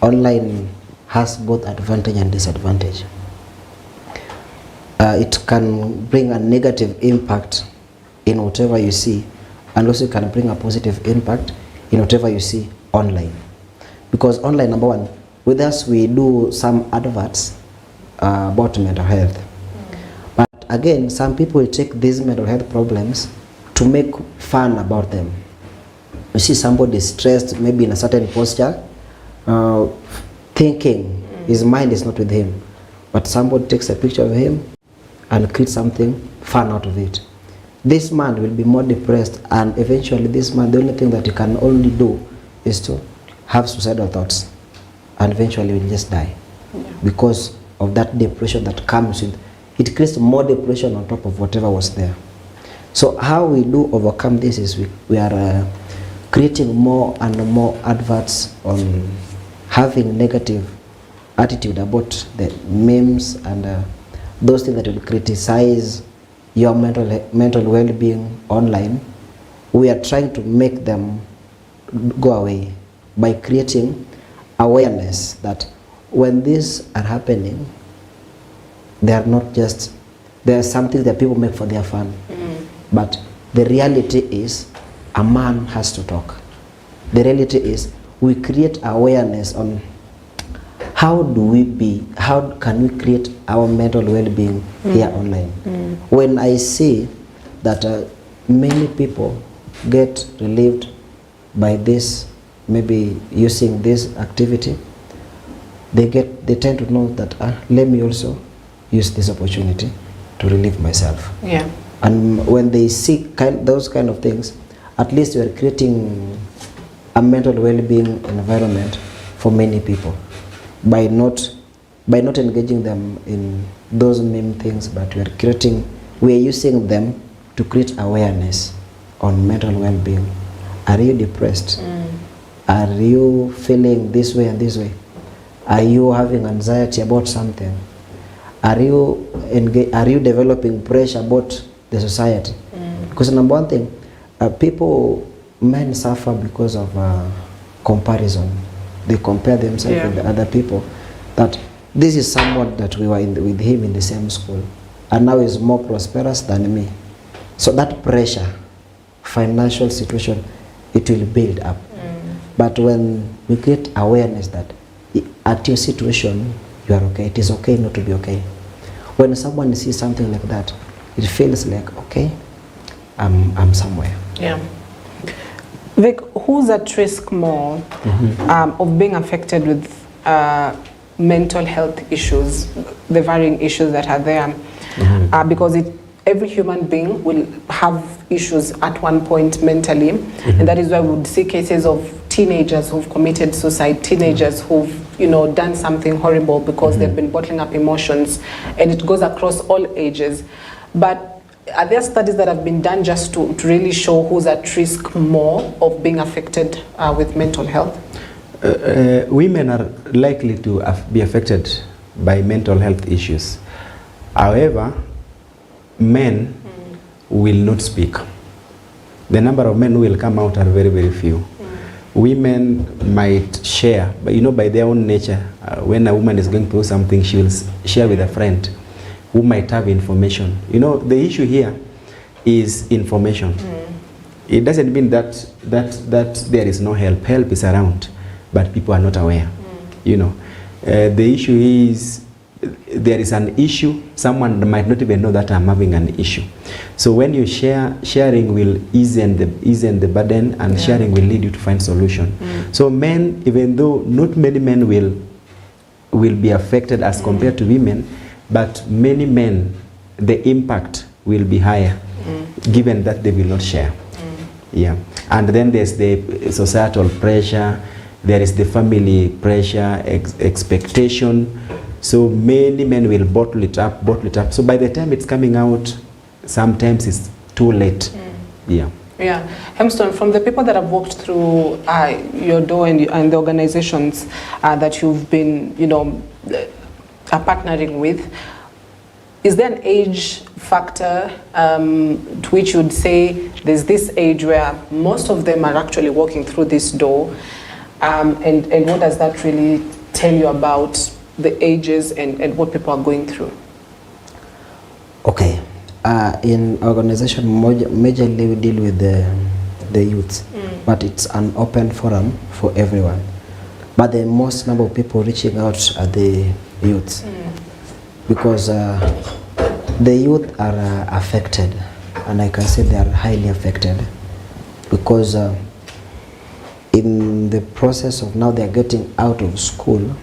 S14: online has both advantage and disadvantage. It can bring a negative impact in whatever you see, and also can bring a positive impact in whatever you see online. Because online, number one, with us we do some adverts about mental health. But again, some people take these mental health problems to make fun about them. You see somebody stressed, maybe in a certain posture, thinking His mind is not with him. But somebody takes a picture of him and creates something fun out of it. This man will be more depressed, and eventually this man, the only thing that he can only do is to have suicidal thoughts, and eventually will just die. Because of that depression that comes with it. Creates more depression on top of whatever was there. So how we do overcome this is we are creating more and more adverts on having negative attitude about the memes and those things that will criticize your mental well-being online. We are trying to make them go away by creating awareness that when these are happening, they are not just, there are some things that people make for their fun. But the reality is a man has to talk. The reality is we create awareness on how can we create our mental well-being here online. When I see that many people get relieved by this, maybe using this activity, they tend to know that let me also use this opportunity to relieve myself.
S3: Yeah.
S14: And when they see those kind of things, at least we are creating a mental well-being environment for many people by not engaging them in those meme things, but we are using them to create awareness on mental well-being. Are you depressed? Are you feeling this way and this way? Are you having anxiety about something? Are you developing pressure about the society? Because number one thing, men suffer because of comparison. They compare themselves with other people. That this is someone that we were with him in the same school, and now is more prosperous than me. So that pressure, financial situation, it will build up. But when we create awareness that at your situation you are okay, it is okay not to be okay. When someone sees something like that, it feels like, okay, I'm somewhere.
S3: Yeah. Vic, who's at risk more of being affected with mental health issues, the varying issues that are there? Because every human being will have issues at one point mentally, and that is why we would see cases of teenagers who've committed suicide, teenagers who've done something horrible because they've been bottling up emotions, and it goes across all ages. But are there studies that have been done just to really show who's at risk more of being affected with mental health?
S13: Women are likely to be affected by mental health issues. However, men will not speak. The number of men who will come out are very, very few. Women might share, but by their own nature, when a woman is going through something, she will share with a friend who might have information. The issue here is information. It doesn't mean that there is no help. Help is around, but people are not aware. The issue is there is an issue. Someone might not even know that I'm having an issue. So when you sharing will ease the burden, and sharing will lead you to find solution. So men, even though not many men will be affected as compared to women, but many men, the impact will be higher, given that they will not share. Yeah. And then there's the societal pressure, there is the family pressure, expectation. So many men will bottle it up. So by the time it's coming out, sometimes it's too late. Yeah.
S3: Yeah. Hemston, from the people that have walked through your door and the organizations that you've been, partnering with, is there an age factor to which you'd say there's this age where most of them are actually walking through this door? And what does that really tell you about the ages and what people are going through?
S14: Okay. In organization, majorly we deal with the youths, but it's an open forum for everyone. But the most number of people reaching out are the youths, because the youth are affected, and I can say they are highly affected, because in the process of now they are getting out of school,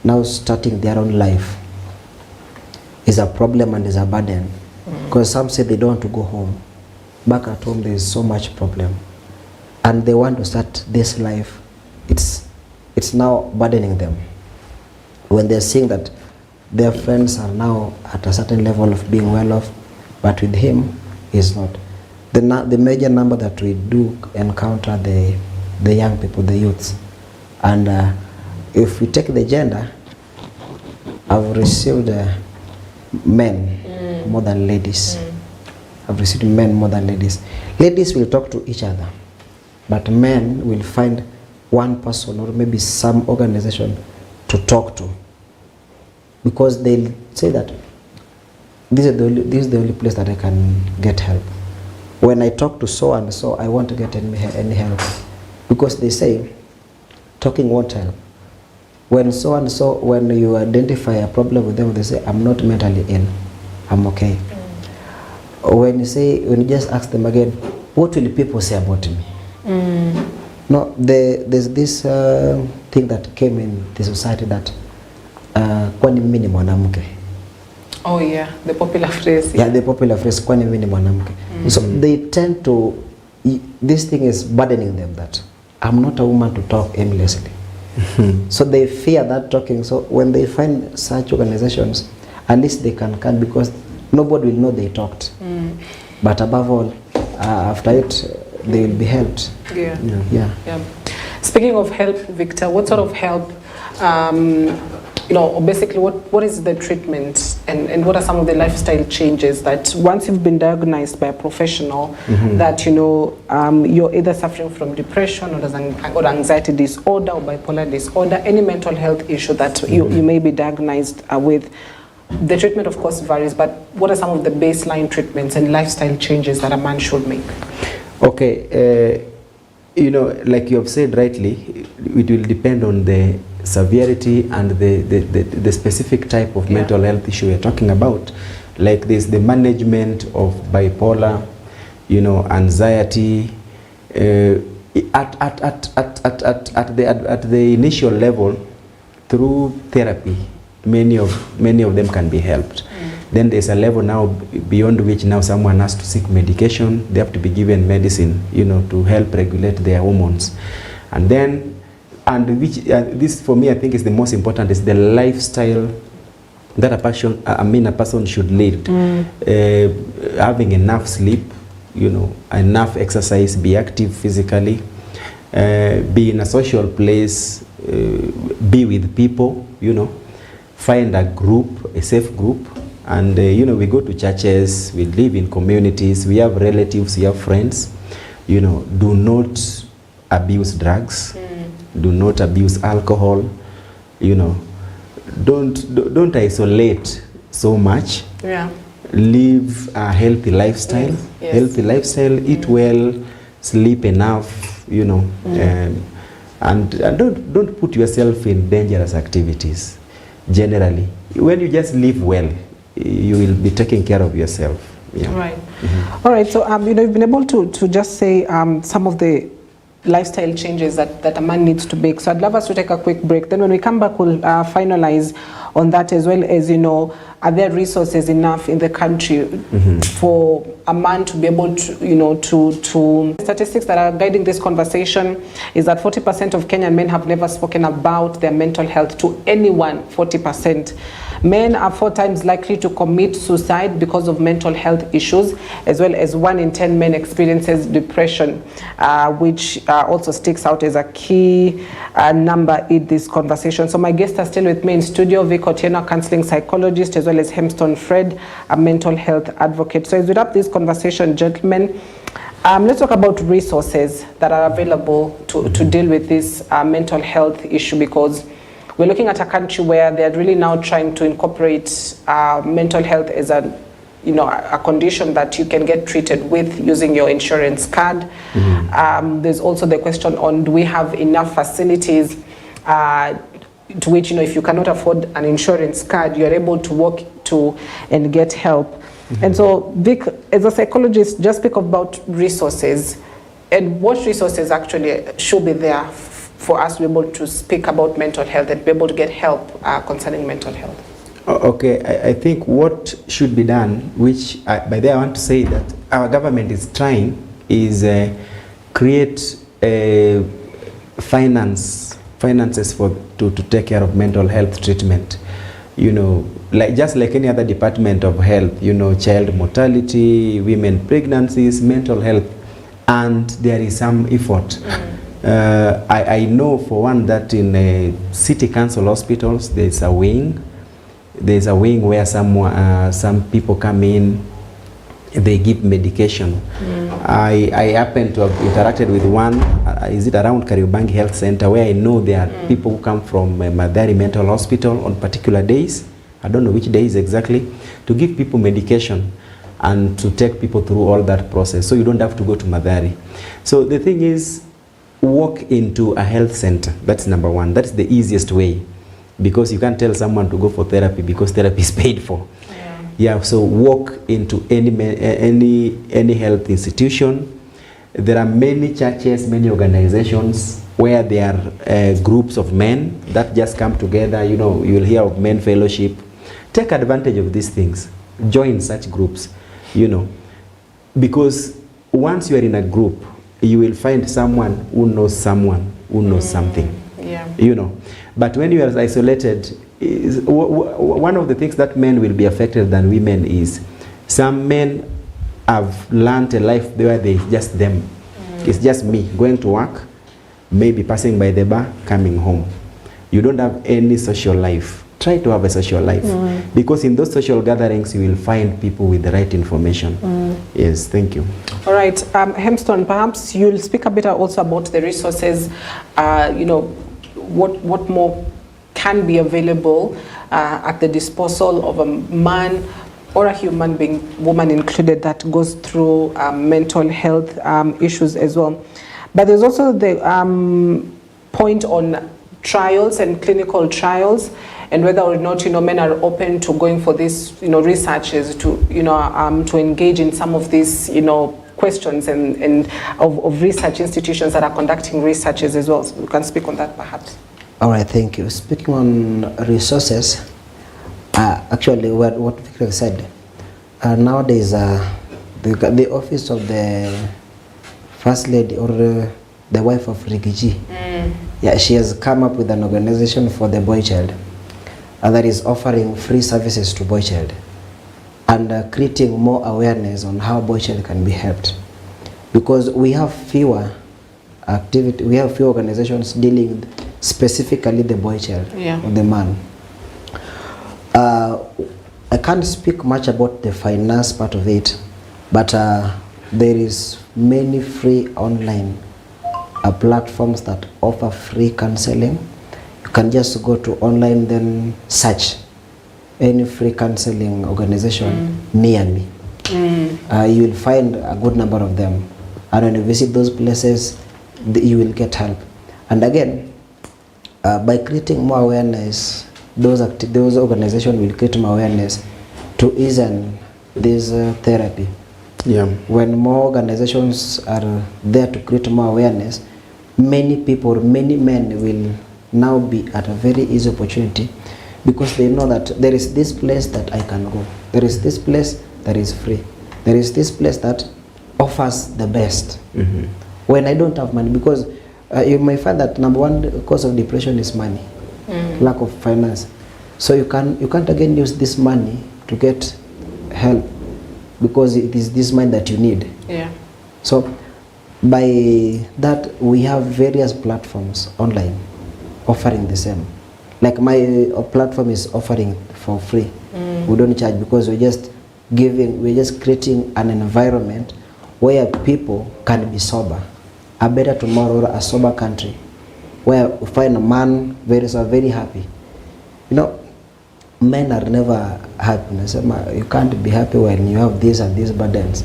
S14: now starting their own life is a problem and is a burden. Because some say they don't want to go home. Back at home there is so much problem. And they want to start this life. It's now burdening them. When they're seeing that their friends are now at a certain level of being well off, but with him, he's not. The major number that we do encounter the young people, the youths. And if we take the gender, I've received men more than ladies. I've received men more than ladies. Ladies will talk to each other, but men will find one person or maybe some organization to talk to, because they'll say that this is the only place that I can get help. When I talk to so and so, I want to get any help, because they say talking won't help. When so and so, when you identify a problem with them, they say, I'm not mentally ill, I'm okay. When you just ask them again, what will people say about me? No, there's this thing that came in the society that kwani mimi ni mwanamke.
S3: Oh yeah, the popular phrase.
S14: Yeah, the popular phrase, kwani mimi ni mwanamke. So they tend to, this thing is burdening them that I'm not a woman to talk aimlessly. So they fear that talking. So when they find such organizations, at least they can come, because nobody will know they talked. But above all, after it, they will be helped. Yeah.
S3: Speaking of help, Victor, what sort of help, basically what is the treatment, and what are some of the lifestyle changes that once you've been diagnosed by a professional that, you're either suffering from depression or anxiety disorder or bipolar disorder, any mental health issue that you may be diagnosed with? The treatment, of course, varies, but what are some of the baseline treatments and lifestyle changes that a man should make?
S13: Okay, like you have said rightly, it will depend on the severity and the specific type of mental health issue we're talking about. Like this, the management of bipolar, anxiety, at the initial level, through therapy, many of them can be helped. Then there's a level now beyond which now someone has to seek medication. They have to be given medicine, to help regulate their hormones. And then, this for me I think is the most important, is the lifestyle that a person should lead. Having enough sleep, enough exercise, be active physically, be in a social place, be with people, find a group, a safe group. And we go to churches, we live in communities, we have relatives, we have friends. Do not abuse drugs, do not abuse alcohol. Don't isolate so much. Live a healthy lifestyle. Healthy lifestyle, eat well, sleep enough. And don't put yourself in dangerous activities. Generally, when you just live well, you will be taking care of yourself.
S3: Right. All right. So you've been able to just say some of the lifestyle changes that a man needs to make. So I'd love us to take a quick break. Then when we come back, we'll finalize on that, as well as, are there resources enough in the country for a man to be able to statistics that are guiding this conversation is that 40% of Kenyan men have never spoken about their mental health to anyone. 40%. Men are 4 times likely to commit suicide because of mental health issues, as well as 1 in 10 men experiences depression, which also sticks out as a key number in this conversation. So my guests are still with me in studio: Vic Otieno, counseling psychologist, as well as Hemston Fred, a mental health advocate. So as we wrap this conversation, gentlemen, let's talk about resources that are available to deal with this mental health issue, because we're looking at a country where they're really now trying to incorporate mental health as a condition that you can get treated with using your insurance card. There's also the question on, do we have enough facilities to which, if you cannot afford an insurance card, you're able to walk to and get help. And so, Vic, as a psychologist, just speak about resources and what resources actually should be there for us to be able to speak about mental health and be able to get help concerning mental health?
S13: Okay, I think what should be done, which by there I want to say that our government is trying, is create finances to take care of mental health treatment. You know, just like any other department of health, you know, child mortality, women pregnancies, mental health, and there is some effort. I know for one that in city council hospitals there's a wing. There's a wing where some people come in, they give medication. I happen to have interacted with one, is it around Kariobangi Health Center, where I know there are people who come from Madari Mental Hospital on particular days, I don't know which days exactly, to give people medication and to take people through all that process, so you don't have to go to Madari. So the thing is, walk into a health center. That's number one. That's the easiest way, because you can't tell someone to go for therapy because therapy is paid for. Yeah, so walk into any health institution. There are many churches, many organizations where there are groups of men that just come together. You know, you'll hear of men fellowship. Take advantage of these things. Join such groups, you know, because once you are in a group, you will find someone who knows something. Yeah. You know, but when you are isolated, one of the things that men will be affected than women is some men have learned a life where they just them. It's just me going to work, maybe passing by the bar, coming home. You don't have any social life. Try to have a social life, because in those social gatherings you will find people with the right information. Yes, thank you.
S3: All right, Hemston, perhaps you'll speak a bit also about the resources, you know, what more can be available at the disposal of a man or a human being, woman included, that goes through mental health issues as well. But there's also the point on trials and clinical trials, and whether or not, you know, men are open to going for these, you know, researches to, you know, to engage in some of these, you know, questions and of research institutions that are conducting researches as well. So you can speak on that perhaps.
S14: All right, thank you. Speaking on resources, actually what Victor said, nowadays the office of the First Lady or the wife of Rigiji, yeah, she has come up with an organization for the boy child that is offering free services to boy child and creating more awareness on how boy child can be helped, because we have fewer organizations dealing with specifically the boy child, or the man. I can't speak much about the finance part of it, but there is many free online platforms that offer free counseling. You can just go to online, then search any free counseling organization near me. You will find a good number of them, and when you visit those places, you will get help. And again, by creating more awareness, those organizations will create more awareness to ease this therapy. Yeah. When more organizations are there to create more awareness, many people, many men will now be at a very easy opportunity, because they know that there is this place that I can go. There is this place that is free. There is this place that offers the best. When I don't have money, because you may find that number one cause of depression is money, lack of finance. So you can't again use this money to get help, because it is this money that you need. Yeah. So by that, we have various platforms online offering the same. Like my platform is offering for free. We don't charge, because we're just creating an environment where people can be sober. A better tomorrow, a sober country, where we find a man very happy. You know, men are never happy. You can't be happy when you have these and these burdens.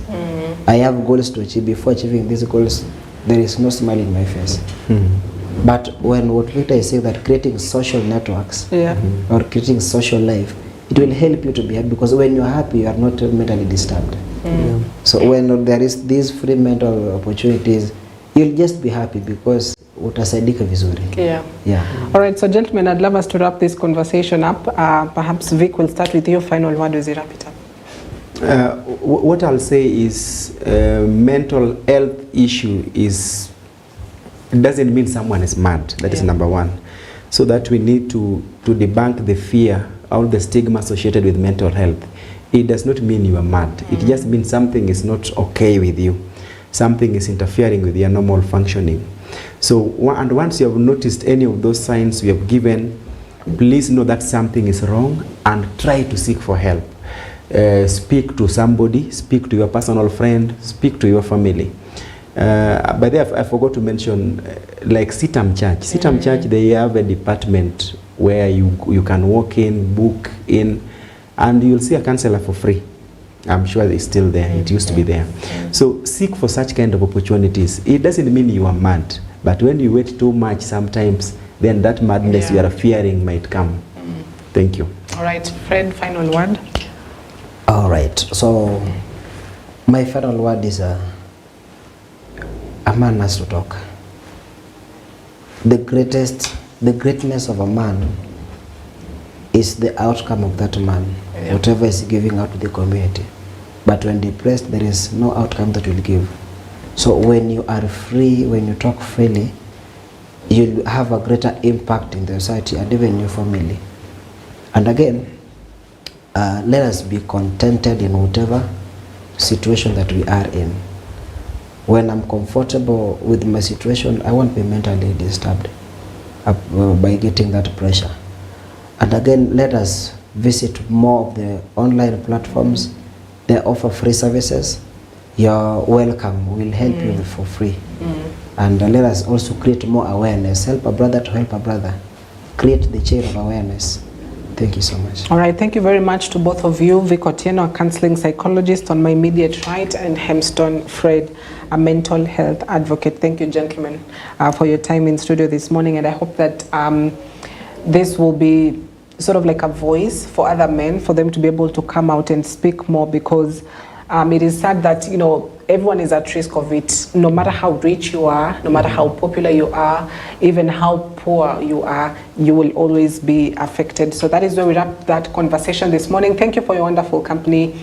S14: I have goals to achieve. Before achieving these goals, there is no smile in my face. But when what Victor is saying, that creating social networks or creating social life, it will help you to be happy, because when you are happy, you are not mentally disturbed. So when there is these free mental opportunities, you'll just be happy, because utasaidika vizuri.
S3: Yeah.
S14: Yeah.
S3: All right, so gentlemen, I'd love us to wrap this conversation up. Perhaps Vic, will start with your final word as we wrap it up.
S13: What I'll say is mental health issue doesn't mean someone is mad. That is number one. So that we need to debunk the fear, all the stigma associated with mental health. It does not mean you are mad. It just means something is not okay with you. Something is interfering with your normal functioning. So, and once you have noticed any of those signs we have given, please know that something is wrong and try to seek for help. Speak to somebody, speak to your personal friend, speak to your family. By the way, I forgot to mention, like Sitam Church. Sitam Church, they have a department where you can walk in, book in, and you'll see a counselor for free. I'm sure it's still there. It used to be there. So seek for such kind of opportunities. It doesn't mean you are mad, but when you wait too much sometimes, then that madness you are fearing might come. Thank you.
S3: All right, Fred, final word.
S14: All right, so my final word is a man has to talk. The greatness of a man is the outcome of that man, whatever is giving out to the community. But when depressed, there is no outcome that will give. So when you are free, when you talk freely, you'll have a greater impact in the society and even your family. And again, let us be contented in whatever situation that we are in. When I'm comfortable with my situation, I won't be mentally disturbed by getting that pressure. And again, let us visit more of the online platforms. They offer free services. You're welcome. We'll help you for free. And let us also create more awareness. Help a brother to help a brother. Create the chain of awareness. Thank you so much.
S3: All right, thank you very much to both of you. Vic Otieno, a counseling psychologist on my immediate right, and Hemston Fred, a mental health advocate. Thank you, gentlemen, for your time in studio this morning. And I hope that this will be sort of like a voice for other men, for them to be able to come out and speak more, because it is sad that, you know, everyone is at risk of it, no matter how rich you are, no matter how popular you are, even how poor you are, you will always be affected. So that is where we wrap that conversation this morning. Thank you for your wonderful company.